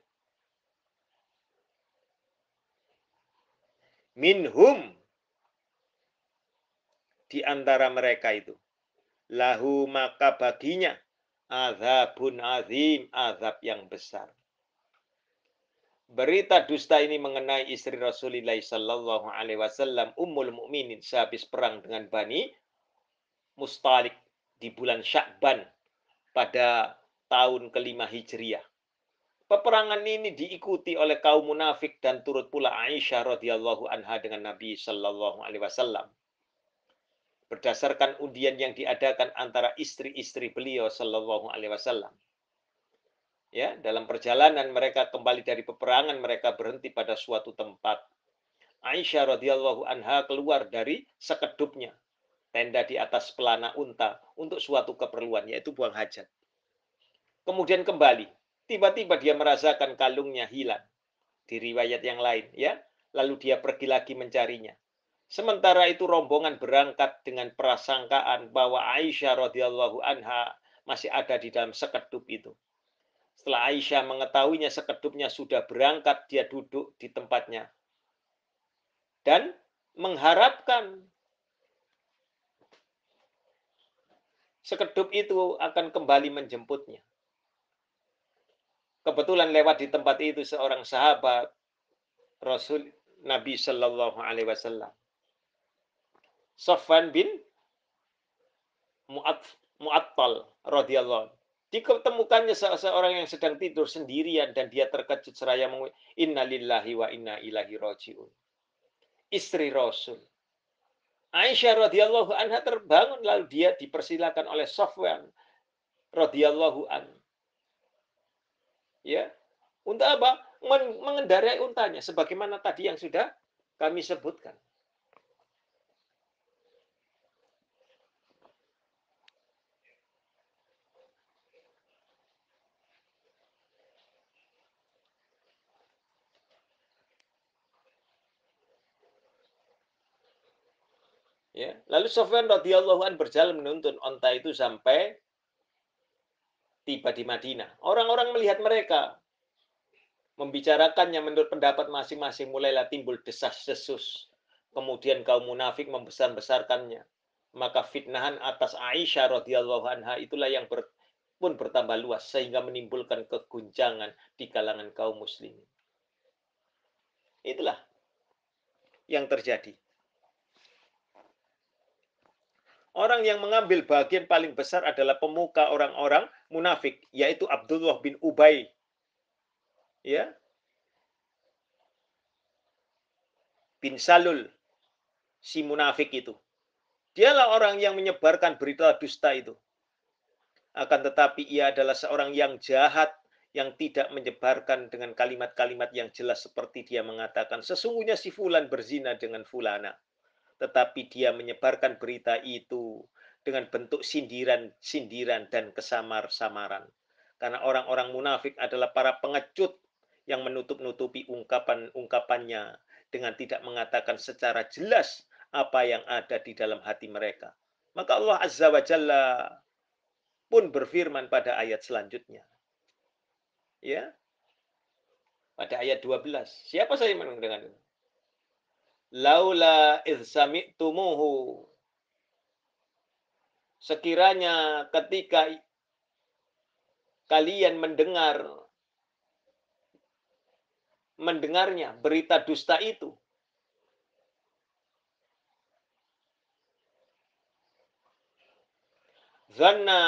minhum, di antara mereka itu, lahu, maka baginya, azabun azim, azab yang besar. Berita dusta ini mengenai istri Rasulullah Sallallahu Alaihi Wasallam, Ummul Mukminin, sehabis perang dengan Bani Mustalik di bulan Sya'ban pada tahun kelima Hijriah. Peperangan ini diikuti oleh kaum munafik dan turut pula Aisyah radhiyallahu anha dengan Nabi Sallallahu Alaihi Wasallam. Berdasarkan undian yang diadakan antara istri-istri beliau Sallallahu Alaihi Wasallam. Ya, dalam perjalanan mereka kembali dari peperangan, mereka berhenti pada suatu tempat. Aisyah radhiyallahu anha keluar dari sekedupnya, tenda di atas pelana unta untuk suatu keperluan, yaitu buang hajat. Kemudian kembali, tiba-tiba dia merasakan kalungnya hilang. Di riwayat yang lain, ya. Lalu dia pergi lagi mencarinya. Sementara itu rombongan berangkat dengan prasangkaan bahwa Aisyah radhiyallahu anha masih ada di dalam sekedup itu. Setelah Aisyah mengetahuinya sekedupnya sudah berangkat, dia duduk di tempatnya dan mengharapkan sekedup itu akan kembali menjemputnya. Kebetulan lewat di tempat itu seorang sahabat Rasul Nabi Shallallahu Alaihi Wasallam, Sofwan bin Mu'attal radhiyallahu. Diketemukannya seorang yang sedang tidur sendirian dan dia terkejut seraya mengatakan, Inna lillahi wa inna ilaihi rajiun. Istri Rasul. Aisyah radhiyallahu anha terbangun, lalu dia dipersilakan oleh Sofwan radhiyallahu an. Ya, untuk apa? Mengendarai untanya sebagaimana tadi yang sudah kami sebutkan. Ya, lalu Sofyan radhiyallahu an berjalan menuntun onta itu sampai tiba di Madinah. Orang-orang melihat mereka membicarakannya menurut pendapat masing-masing, mulailah timbul desas-desus. Kemudian kaum munafik membesar-besarkannya. Maka fitnahan atas Aisyah radhiyallahu anha itulah yang pun bertambah luas sehingga menimbulkan keguncangan di kalangan kaum muslimin. Itulah yang terjadi. Orang yang mengambil bagian paling besar adalah pemuka orang-orang munafik, yaitu Abdullah bin Ubay. Ya, bin Salul, si munafik itu. Dialah orang yang menyebarkan berita dusta itu. Akan tetapi ia adalah seorang yang jahat, yang tidak menyebarkan dengan kalimat-kalimat yang jelas seperti dia mengatakan, sesungguhnya si Fulan berzina dengan Fulana. Tetapi dia menyebarkan berita itu dengan bentuk sindiran dan kesamar-samaran. Karena orang-orang munafik adalah para pengecut yang menutup-nutupi ungkapan-ungkapannya dengan tidak mengatakan secara jelas apa yang ada di dalam hati mereka. Maka Allah Azza wa Jalla pun berfirman pada ayat selanjutnya. Ya, pada ayat 12. Siapa saya mendengar itu? Laula idh sami'tumuhu. Sekiranya ketika kalian mendengarnya berita dusta itu, zanna,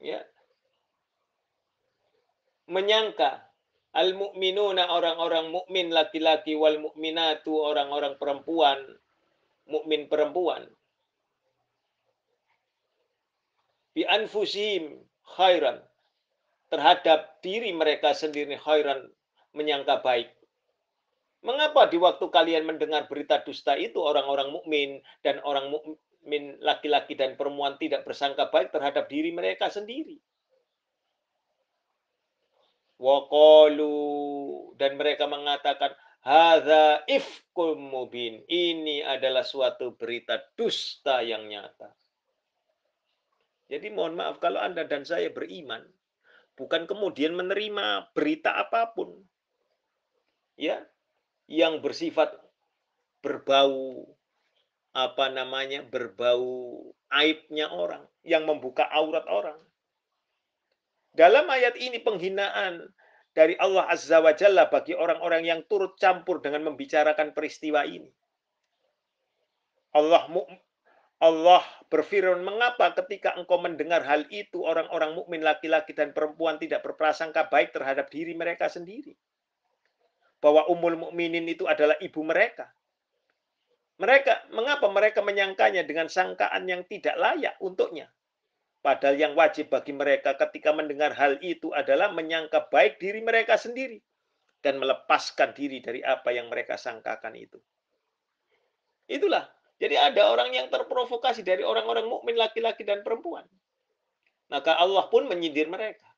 ya, menyangka al-mu'minuna, orang-orang mukmin laki-laki, wal mu'minatu, orang-orang perempuan, mukmin perempuan, bi anfusihim khairan, terhadap diri mereka sendiri khairan, menyangka baik. Mengapa di waktu kalian mendengar berita dusta itu orang-orang mukmin dan orang mukmin laki-laki dan perempuan tidak bersangka baik terhadap diri mereka sendiri? Waqalu, dan mereka mengatakan hadza ifkum mubin. Ini adalah suatu berita dusta yang nyata. Jadi mohon maaf kalau Anda dan saya beriman, bukan kemudian menerima berita apapun ya yang bersifat berbau berbau aibnya orang, yang membuka aurat orang. Dalam ayat ini penghinaan dari Allah Azza wa Jalla bagi orang-orang yang turut campur dengan membicarakan peristiwa ini. Allah berfirman, mengapa ketika engkau mendengar hal itu orang-orang mukmin laki-laki dan perempuan tidak berprasangka baik terhadap diri mereka sendiri? Bahwa Ummul Mukminin itu adalah ibu mereka. Mengapa mereka menyangkanya dengan sangkaan yang tidak layak untuknya? Padahal yang wajib bagi mereka ketika mendengar hal itu adalah menyangka baik diri mereka sendiri dan melepaskan diri dari apa yang mereka sangkakan itu. Itulah. Jadi ada orang yang terprovokasi dari orang-orang mukmin laki-laki dan perempuan. Maka Allah pun menyindir mereka.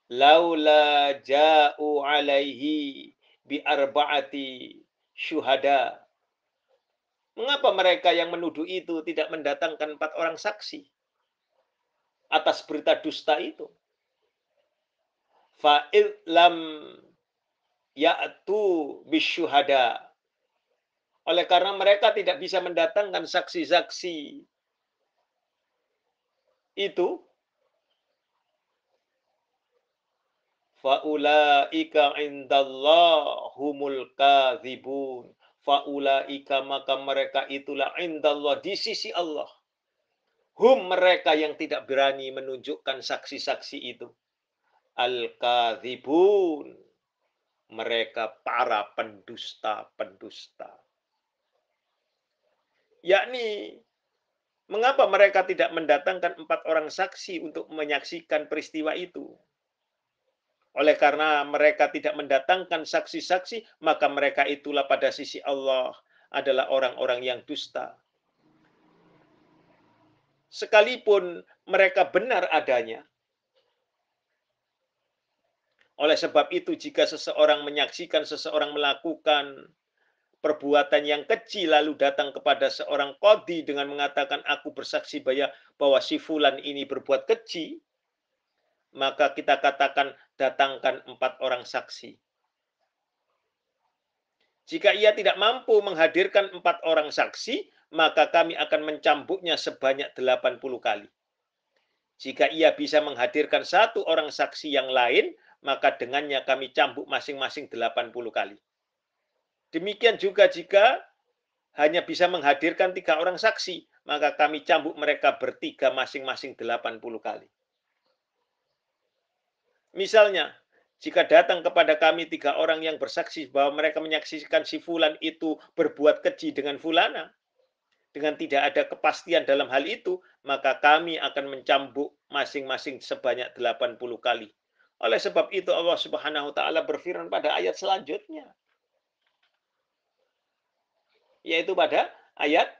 Laula ja'u alaihi bi arba'ati syuhada. Mengapa mereka yang menuduh itu tidak mendatangkan 4 orang saksi atas berita dusta itu? Fa'il lam ya'tu bisyuhada. Oleh karena mereka tidak bisa mendatangkan saksi-saksi itu, faulaika indallahumul kadzibun. Faulaika maka mereka itulah indallah di sisi Allah. Hum mereka yang tidak berani menunjukkan saksi-saksi itu. Al-kadzibun. Mereka para pendusta-pendusta. Yakni, mengapa mereka tidak mendatangkan 4 orang saksi untuk menyaksikan peristiwa itu? Oleh karena mereka tidak mendatangkan saksi-saksi, maka mereka itulah pada sisi Allah adalah orang-orang yang dusta. Sekalipun mereka benar adanya. Oleh sebab itu, jika seseorang menyaksikan seseorang melakukan perbuatan yang keji lalu datang kepada seorang qadhi dengan mengatakan aku bersaksi bahwa si fulan ini berbuat keji, maka kita katakan datangkan 4 orang saksi. Jika ia tidak mampu menghadirkan 4 orang saksi, maka kami akan mencambuknya sebanyak 80 kali. Jika ia bisa menghadirkan 1 orang saksi yang lain, maka dengannya kami cambuk masing-masing 80 kali. Demikian juga jika hanya bisa menghadirkan 3 orang saksi, maka kami cambuk mereka bertiga masing-masing 80 kali. Misalnya, jika datang kepada kami 3 orang yang bersaksi bahwa mereka menyaksikan si fulan itu berbuat keji dengan fulana, dengan tidak ada kepastian dalam hal itu, maka kami akan mencambuk masing-masing sebanyak 80 kali. Oleh sebab itu Allah Subhanahu wa taala berfirman pada ayat selanjutnya, yaitu pada ayat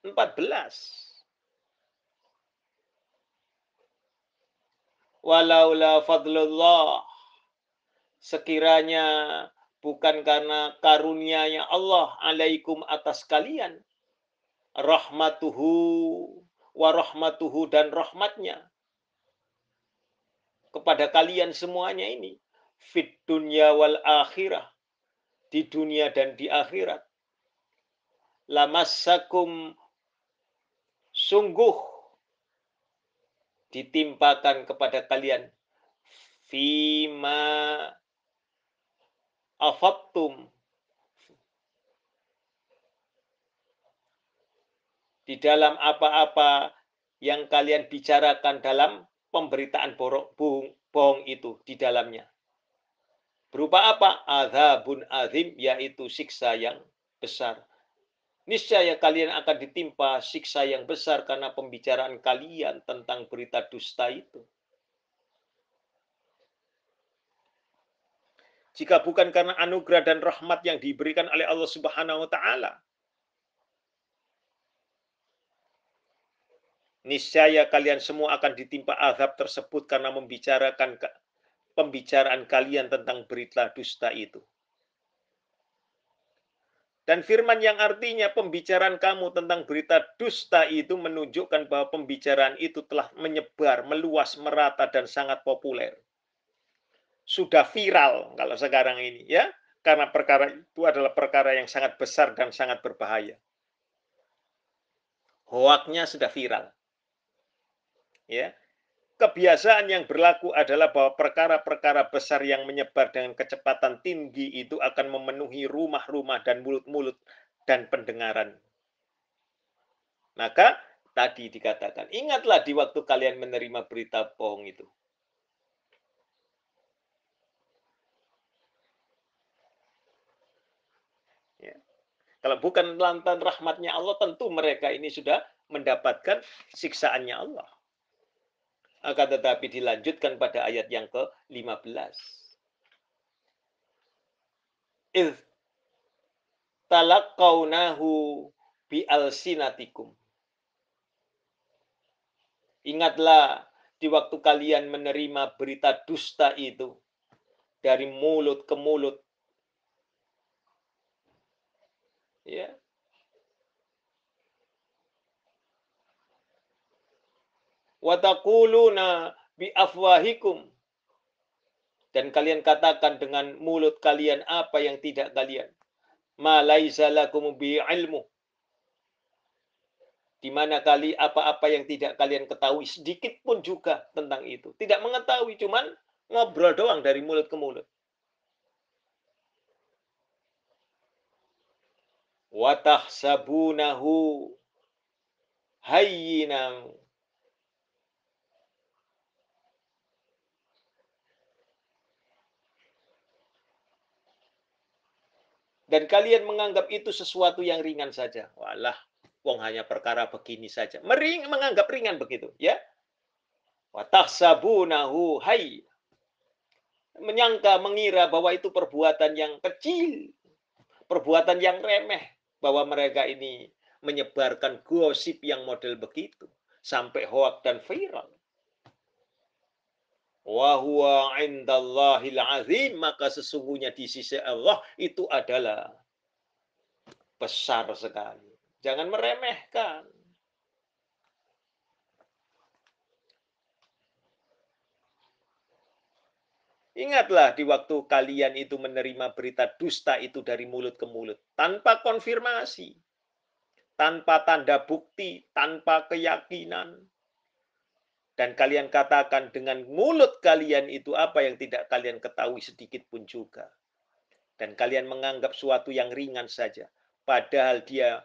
14. Walaula fadlullah, sekiranya bukan karena karunia-Nya Allah alaikum atas kalian, rahmatuhu wa rahmatuhu dan rahmatnya kepada kalian semuanya ini, fit dunya wal akhirah, di dunia dan di akhirat, lamassakum, sungguh ditimpakan kepada kalian, fima afattum, di dalam apa-apa yang kalian bicarakan dalam pemberitaan bohong itu di dalamnya. Berupa apa? Adzabun azim, yaitu siksa yang besar. Niscaya kalian akan ditimpa siksa yang besar karena pembicaraan kalian tentang berita dusta itu. Jika bukan karena anugerah dan rahmat yang diberikan oleh Allah Subhanahu wa taala, niscaya kalian semua akan ditimpa azab tersebut karena membicarakan pembicaraan kalian tentang berita dusta itu. Dan firman yang artinya pembicaraan kamu tentang berita dusta itu menunjukkan bahwa pembicaraan itu telah menyebar, meluas, merata, dan sangat populer. Sudah viral kalau sekarang ini, ya, karena perkara itu adalah perkara yang sangat besar dan sangat berbahaya. Hoaknya sudah viral. Ya. Kebiasaan yang berlaku adalah bahwa perkara-perkara besar yang menyebar dengan kecepatan tinggi itu akan memenuhi rumah-rumah dan mulut-mulut dan pendengaran. Maka tadi dikatakan, ingatlah di waktu kalian menerima berita bohong itu. Kalau bukan lantaran rahmatnya Allah, tentu mereka ini sudah mendapatkan siksaannya Allah. Akan tetapi dilanjutkan pada ayat yang ke-15. Idh talaqqawnahu bi'alsinatikum. Ingatlah di waktu kalian menerima berita dusta itu dari mulut ke mulut. Ya. Wa taquluna biafwahikum. Dan kalian katakan dengan mulut kalian apa yang tidak kalian. Ma laisa lakum bi ilmu. Di mana kali apa-apa yang tidak kalian ketahui sedikit pun juga tentang itu. Tidak mengetahui, cuman ngobrol doang dari mulut ke mulut. Wa tahsabunahu hayyinan. Dan kalian menganggap itu sesuatu yang ringan saja. Walah, wong hanya perkara begini saja. Menganggap ringan begitu, ya. Wa tahsabunahu hayy. Menyangka, mengira bahwa itu perbuatan yang kecil, perbuatan yang remeh, bahwa mereka ini menyebarkan gosip yang model begitu sampai hoak dan viral. Wa huwa indallahil azim, maka sesungguhnya di sisi Allah itu adalah besar sekali. Jangan meremehkan. Ingatlah di waktu kalian itu menerima berita dusta itu dari mulut ke mulut, tanpa konfirmasi, tanpa tanda bukti, tanpa keyakinan. Dan kalian katakan dengan mulut kalian itu apa yang tidak kalian ketahui sedikit pun juga. Dan kalian menganggap suatu yang ringan saja. Padahal dia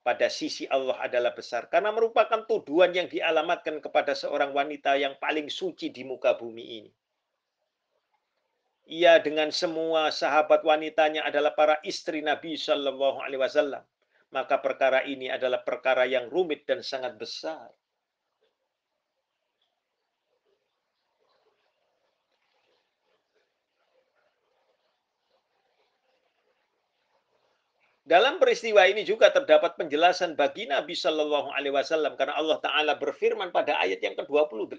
pada sisi Allah adalah besar. Karena merupakan tuduhan yang dialamatkan kepada seorang wanita yang paling suci di muka bumi ini. Ia dengan semua sahabat wanitanya adalah para istri Nabi Shallallahu Alaihi Wasallam. Maka perkara ini adalah perkara yang rumit dan sangat besar. Dalam peristiwa ini juga terdapat penjelasan bagi Nabi Shallallahu Alaihi Wasallam karena Allah Taala berfirman pada ayat yang ke-26.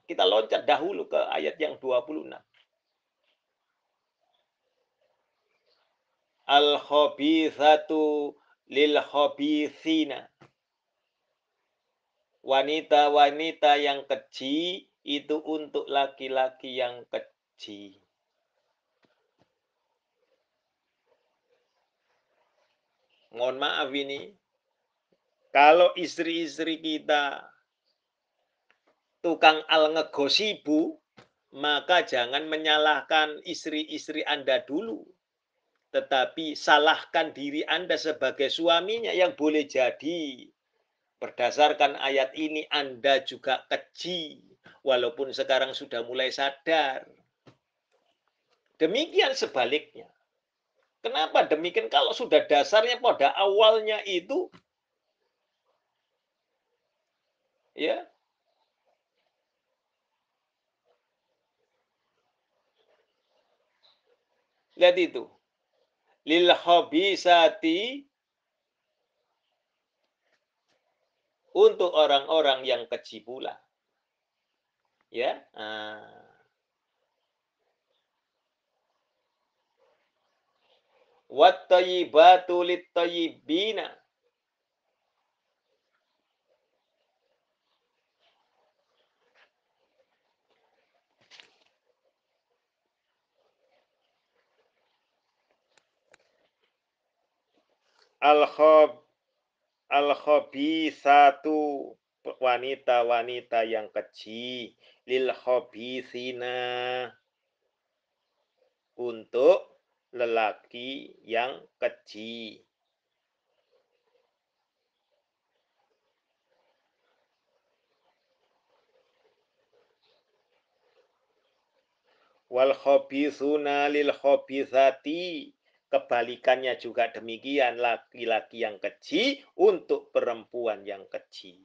Kita loncat dahulu ke ayat yang 26. Al-khabithatu lil khabithina. Wanita-wanita yang keji itu untuk laki-laki yang keji. Mohon maaf ini, kalau istri-istri kita tukang ngegosibu, maka jangan menyalahkan istri-istri Anda dulu. Tetapi salahkan diri Anda sebagai suaminya yang boleh jadi berdasarkan ayat ini Anda juga keji, walaupun sekarang sudah mulai sadar. Demikian sebaliknya. Kenapa demikian? Kalau sudah dasarnya pada awalnya itu, ya, lihat itu. Lil khabisati, untuk orang-orang yang keji pula. Ya. Wat thayyibatu lit thayyibina. Al-khabisatu, wanita-wanita yang keji, lil khabisina, untuk lelaki yang keji. Wal khabisuna lil khabisati, Kebalikannya juga demikian, laki-laki yang keji untuk perempuan yang keji.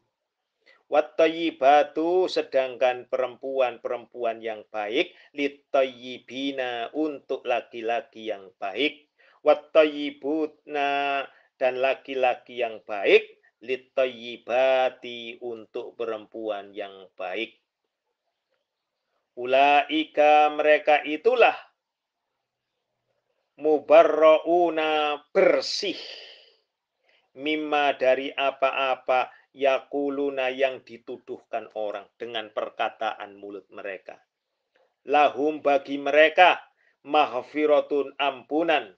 Wattayyibatu, sedangkan perempuan-perempuan yang baik, litayyibina, untuk laki-laki yang baik. Wattayyibutna, dan laki-laki yang baik, litayyibati, untuk perempuan yang baik. Ulaika, mereka itulah, mubarrauna, bersih, mimma, dari apa-apa, yakuluna, yang dituduhkan orang dengan perkataan mulut mereka. Lahum, bagi mereka, mahfiratun, ampunan,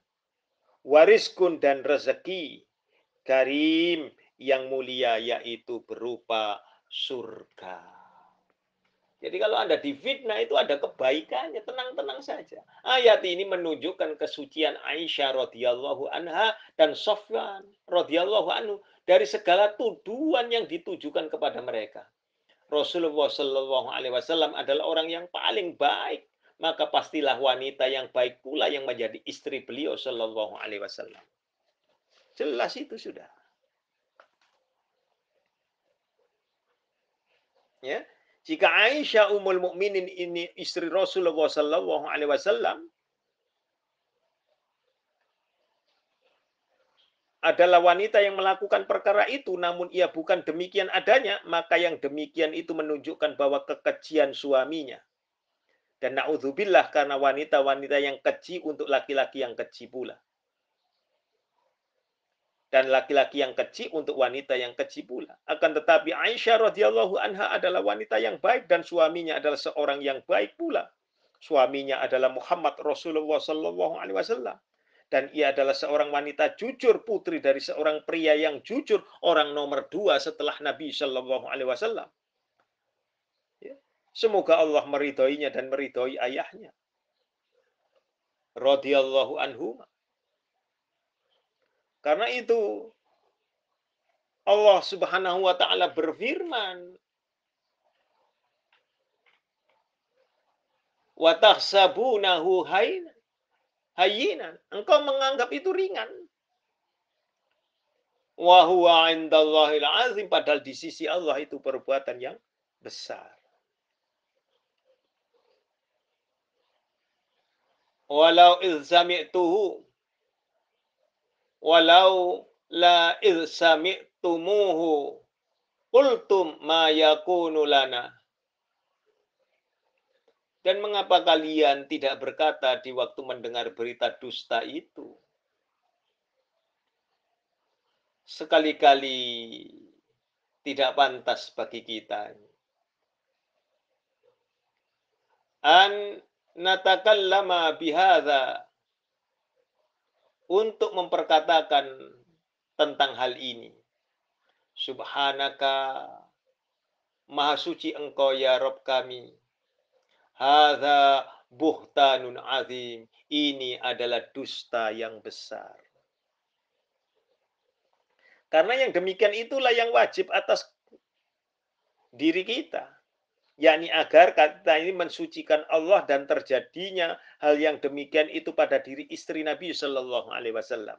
wariskun, dan rezeki, karim, yang mulia, yaitu berupa surga. Jadi kalau Anda difitnah itu ada kebaikannya, tenang-tenang saja. Ayat ini menunjukkan kesucian Aisyah radhiyallahu anha dan Sofwan radhiyallahu anhu dari segala tuduhan yang ditujukan kepada mereka. Rasulullah Shallallahu alaihi wasallam adalah orang yang paling baik, maka pastilah wanita yang baik pula yang menjadi istri beliau Shallallahu alaihi wasallam. Jelas itu sudah. Ya. Jika Aisyah Ummul Mukminin ini istri Rasulullah Shallallahu alaihi wasallam adalah wanita yang melakukan perkara itu, namun ia bukan demikian adanya, maka yang demikian itu menunjukkan bahwa kekejian suaminya. Dan na'udzubillah, karena wanita-wanita yang keji untuk laki-laki yang keji pula. Dan laki-laki yang keji untuk wanita yang keji pula. Akan tetapi Aisyah radhiyallahu anha adalah wanita yang baik dan suaminya adalah seorang yang baik pula. Suaminya adalah Muhammad Rasulullah sallallahu alaihi wasallam. Dan ia adalah seorang wanita jujur, putri dari seorang pria yang jujur, orang nomor 2 setelah Nabi sallallahu alaihi wasallam. Ya. Semoga Allah meridhoinya dan meridhoi ayahnya. Radhiyallahu anhu. Karena itu Allah Subhanahu wa taala berfirman, wa tahsabunahu hayyinan. Engkau menganggap itu ringan. Wa huwa 'indallahil 'azim, padahal di sisi Allah itu perbuatan yang besar. Walau idh sami'tuhu walau la idh sami'tumuhu qultum ma yakunu lana. Dan mengapa kalian tidak berkata di waktu mendengar berita dusta itu? Sekali-kali tidak pantas bagi kita an natakallama bihadza, untuk memperkatakan tentang hal ini. Subhanaka, maha suci engkau ya Rabb kami. Hadza buhtanun azim, ini adalah dusta yang besar. Karena yang demikian itulah yang wajib atas diri kita, yakni agar kita ini mensucikan Allah, dan terjadinya hal yang demikian itu pada diri istri Nabi Shallallahu alaihi wasallam.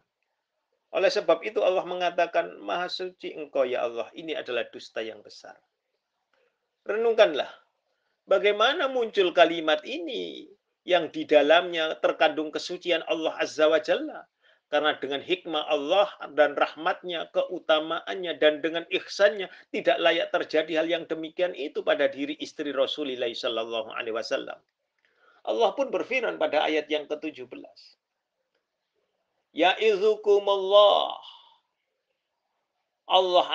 Oleh sebab itu Allah mengatakan, maha suci engkau ya Allah, ini adalah dusta yang besar. Renungkanlah, bagaimana muncul kalimat ini yang di dalamnya terkandung kesucian Allah Azza wa Jalla. Karena dengan hikmah Allah dan rahmatnya, keutamaannya, dan dengan ihsannya, tidak layak terjadi hal yang demikian itu pada diri istri Rasulullah Sallallahu Alaihi Wasallam. Allah pun berfirman pada ayat yang ke-17. Ya'izukumullah. Allah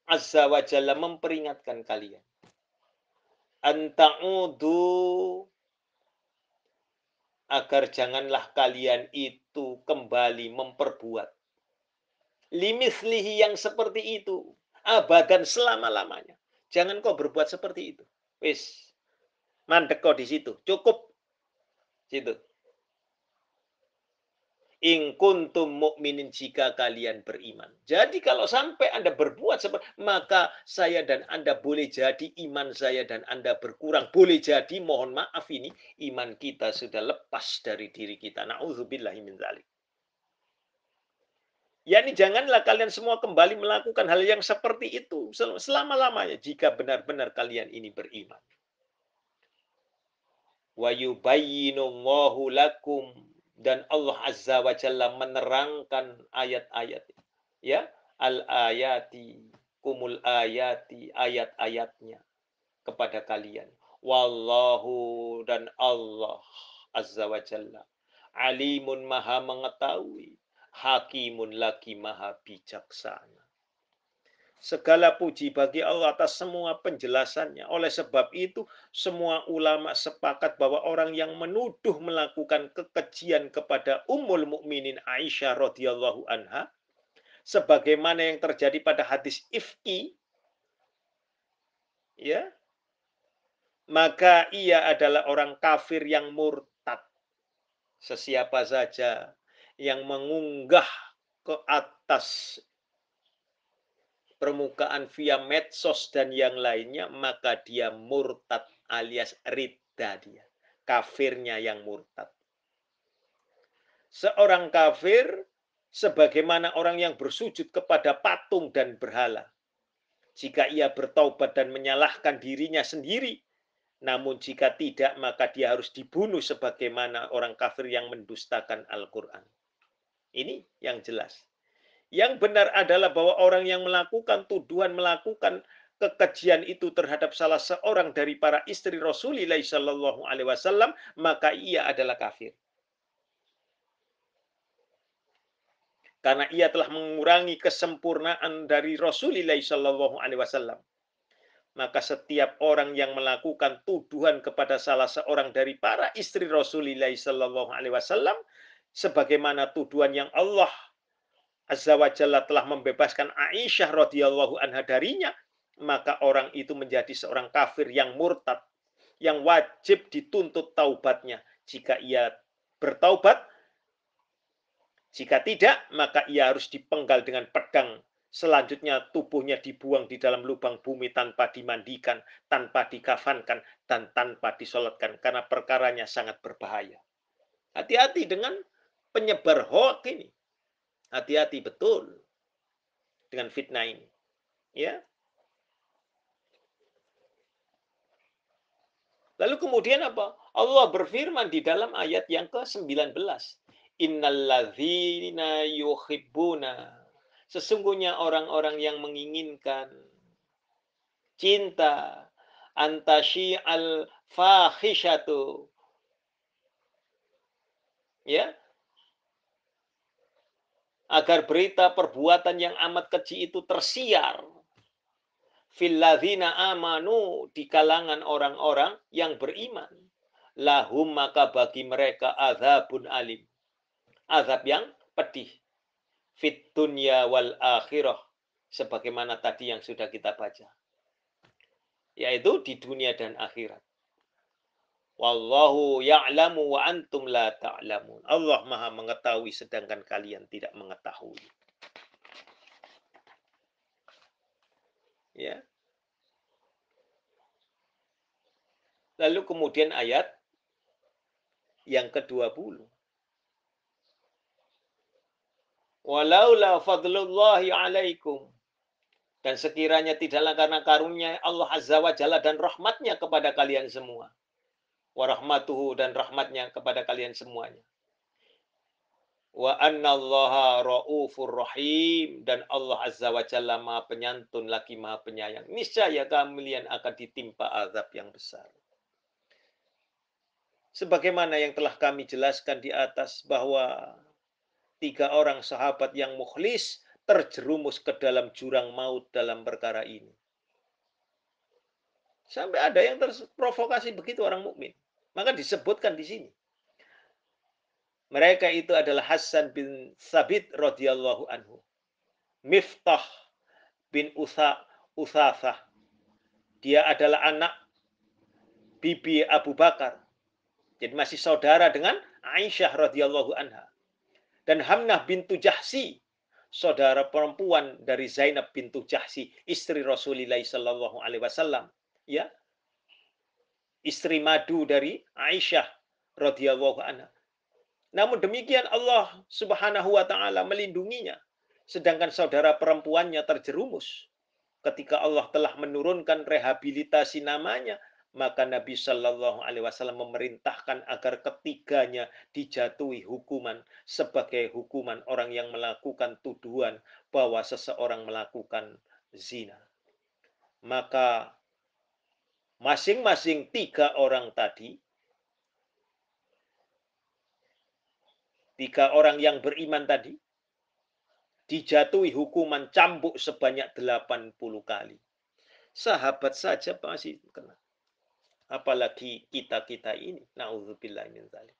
Azza wa Jalla memperingatkan kalian. Anta'udu, agar janganlah kalian itu kembali memperbuat limislihi, yang seperti itu, abadan, selama-lamanya. Jangan kau berbuat seperti itu. Wis, mandek kau di situ. Cukup. Situ. In kuntum mu'minin, jika kalian beriman. Jadi kalau sampai Anda berbuat seperti, maka saya dan Anda boleh jadi iman saya dan Anda berkurang. Boleh jadi, mohon maaf, ini iman kita sudah lepas dari diri kita. Na'udzubillahi min dzalik. yakni janganlah kalian semua kembali melakukan hal yang seperti itu selama-lamanya jika benar-benar kalian ini beriman. Wa yubayyinullahu lakum, dan Allah Azza wa Jalla menerangkan ayat-ayat, ya, al-ayati, kumul ayati, ayat-ayatnya kepada kalian. Wallahu, dan Allah Azza wa Jalla alimun, maha mengetahui, hakimun, lagi maha bijaksana. Segala puji bagi Allah atas semua penjelasannya. Oleh sebab itu, semua ulama sepakat bahwa orang yang menuduh melakukan kekejian kepada Ummul Mukminin Aisyah radhiyallahu anha, sebagaimana yang terjadi pada hadis Ifki, ya, maka ia adalah orang kafir yang murtad. Sesiapa saja yang mengunggah ke atas permukaan via medsos dan yang lainnya, maka dia murtad alias ridda dia. Kafirnya yang murtad. Seorang kafir sebagaimana orang yang bersujud kepada patung dan berhala. Jika ia bertaubat dan menyalahkan dirinya sendiri, namun jika tidak, maka dia harus dibunuh sebagaimana orang kafir yang mendustakan Al-Quran. Ini yang jelas. Yang benar adalah bahwa orang yang melakukan tuduhan, melakukan kekejian itu terhadap salah seorang dari para istri Rasulullah Shallallahu Alaihi Wasallam, maka ia adalah kafir. Karena ia telah mengurangi kesempurnaan dari Rasulullah Shallallahu Alaihi Wasallam. Maka setiap orang yang melakukan tuduhan kepada salah seorang dari para istri Rasulullah Shallallahu Alaihi Wasallam, sebagaimana tuduhan yang Allah Azza wa Jalla telah membebaskan Aisyah radhiyallahu anha darinya, maka orang itu menjadi seorang kafir yang murtad, yang wajib dituntut taubatnya. Jika ia bertaubat, jika tidak, maka ia harus dipenggal dengan pedang. Selanjutnya tubuhnya dibuang di dalam lubang bumi tanpa dimandikan, tanpa dikafankan, dan tanpa disolatkan. Karena perkaranya sangat berbahaya. Hati-hati dengan penyebar hoax ini. Hati-hati betul dengan fitnah ini. Ya. Lalu kemudian apa? Allah berfirman di dalam ayat yang ke-19. Innalladzina yuhibbuna. Sesungguhnya orang-orang yang menginginkan, cinta, antasyi'al fahishatu. Ya. Agar berita perbuatan yang amat keji itu tersiar. Filladzina amanu, di kalangan orang-orang yang beriman. Lahum, maka bagi mereka azabun alim. Azab yang pedih. Fit dunya wal akhirah. Sebagaimana tadi yang sudah kita baca. Yaitu di dunia dan akhirat. Wallahu ya'lamu wa antum la ta'lamun. Allah maha mengetahui sedangkan kalian tidak mengetahui. Ya. Lalu kemudian ayat yang ke-20. Walaula fadlullahi alaikum. Dan sekiranya tidaklah karena karunia Allah Azza wa Jalla dan rahmatnya kepada kalian semua. Warahmatuhu, dan rahmatnya kepada kalian semuanya. Wa annallaha ra'ufur rahim, dan Allah Azza wa Jalla maha penyantun lagi maha penyayang. Niscaya kalian akan ditimpa azab yang besar. Sebagaimana yang telah kami jelaskan di atas bahwa 3 orang sahabat yang mukhlis terjerumus ke dalam jurang maut dalam perkara ini. Sampai ada yang terprovokasi begitu orang mukmin. Maka disebutkan di sini. Mereka itu adalah Hasan bin Thabit radhiyallahu anhu, Miftah bin Uthathah. Dia adalah anak bibi Abu Bakar. Jadi masih saudara dengan Aisyah radhiyallahu anha. Dan Hamnah bintu Jahsi, saudara perempuan dari Zainab bintu Jahsi, istri Rasulullah sallallahu alaihi wasallam, ya. Istri madu dari Aisyah radhiyallahu anha. Namun demikian Allah Subhanahu wa taala melindunginya sedangkan saudara perempuannya terjerumus. Ketika Allah telah menurunkan rehabilitasi namanya, maka Nabi Shallallahu Alaihi Wasallam memerintahkan agar ketiganya dijatuhi hukuman sebagai hukuman orang yang melakukan tuduhan bahwa seseorang melakukan zina. Maka masing-masing tiga orang tiga orang yang beriman tadi, dijatuhi hukuman cambuk sebanyak 80 kali. Sahabat saja masih kena. Apalagi kita-kita ini. Na'udzubillah min dzalik.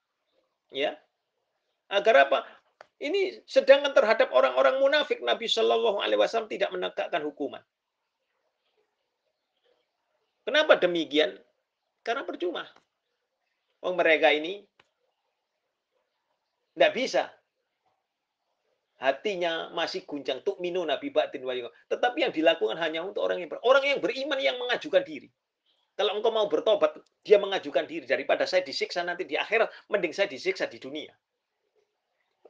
Ya. Agar apa? Ini sedangkan terhadap orang-orang munafik Nabi Shallallahu Alaihi Wasallam tidak menegakkan hukuman. Kenapa demikian? Karena percuma. Oh, mereka ini tidak bisa. Hatinya masih guncang. Tu'minu nabi batin wa. Tetapi yang dilakukan hanya untuk orang yang beriman yang mengajukan diri. Kalau engkau mau bertobat, dia mengajukan diri. Daripada saya disiksa nanti di akhirat, mending saya disiksa di dunia.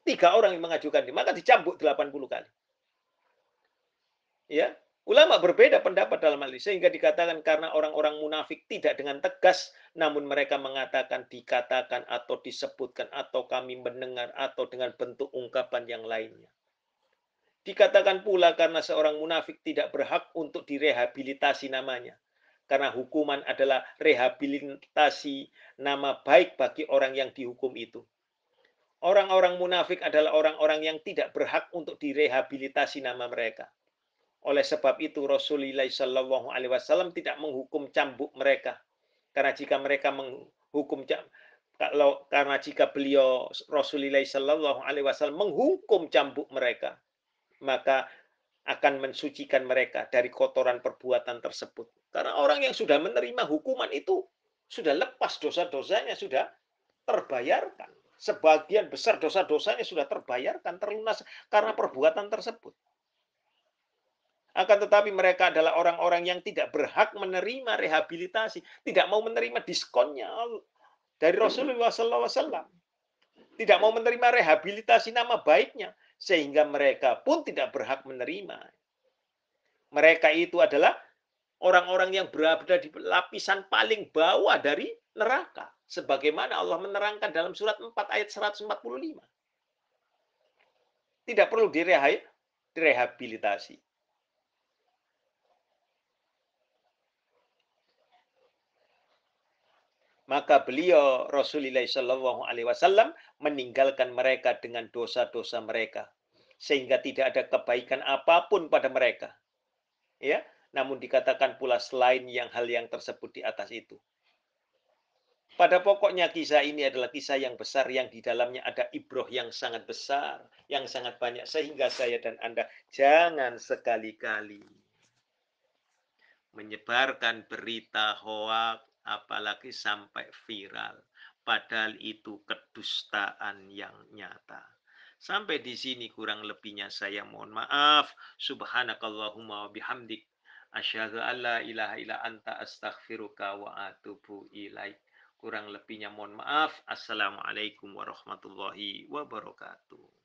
Tiga orang yang mengajukan diri, maka dicambuk 80 kali. Ya, ulama berbeda pendapat dalam hal ini, sehingga dikatakan karena orang-orang munafik tidak dengan tegas, namun mereka mengatakan, dikatakan, atau disebutkan, atau kami mendengar, atau dengan bentuk ungkapan yang lainnya. Dikatakan pula karena seorang munafik tidak berhak untuk direhabilitasi namanya. Karena hukuman adalah rehabilitasi nama baik bagi orang yang dihukum itu. Orang-orang munafik adalah orang-orang yang tidak berhak untuk direhabilitasi nama mereka. Oleh sebab itu Rasulullah Shallallahu Alaihi Wasallam tidak menghukum cambuk mereka. Karena jika mereka menghukum karena jika beliau Rasulullah Shallallahu Alaihi Wasallam menghukum cambuk mereka, maka akan mensucikan mereka dari kotoran perbuatan tersebut. Karena orang yang sudah menerima hukuman itu sudah lepas dosa-dosanya, sudah terbayarkan. Sebagian besar dosa-dosanya sudah terbayarkan, terlunas karena perbuatan tersebut. Akan tetapi mereka adalah orang-orang yang tidak berhak menerima rehabilitasi, tidak mau menerima diskonnya dari Rasulullah SAW, tidak mau menerima rehabilitasi nama baiknya, sehingga mereka pun tidak berhak menerima. Mereka itu adalah orang-orang yang berada di lapisan paling bawah dari neraka, sebagaimana Allah menerangkan dalam surat 4 ayat 145. Tidak perlu direhabilitasi. Maka beliau Rasulullah Shallallahu Alaihi Wasallam meninggalkan mereka dengan dosa-dosa mereka, sehingga tidak ada kebaikan apapun pada mereka. Ya, namun dikatakan pula selain hal yang tersebut di atas itu. Pada pokoknya kisah ini adalah kisah yang besar yang di dalamnya ada ibroh yang sangat besar, yang sangat banyak, sehingga saya dan Anda jangan sekali-kali menyebarkan berita hoak, apalagi sampai viral. Padahal itu kedustaan yang nyata. Sampai di sini kurang lebihnya saya mohon maaf. Subhanakallahumma wa bihamdik. Asyhadu an la ilaha illa anta astaghfiruka wa atubu ilaik. Kurang lebihnya mohon maaf. Assalamualaikum warahmatullahi wabarakatuh.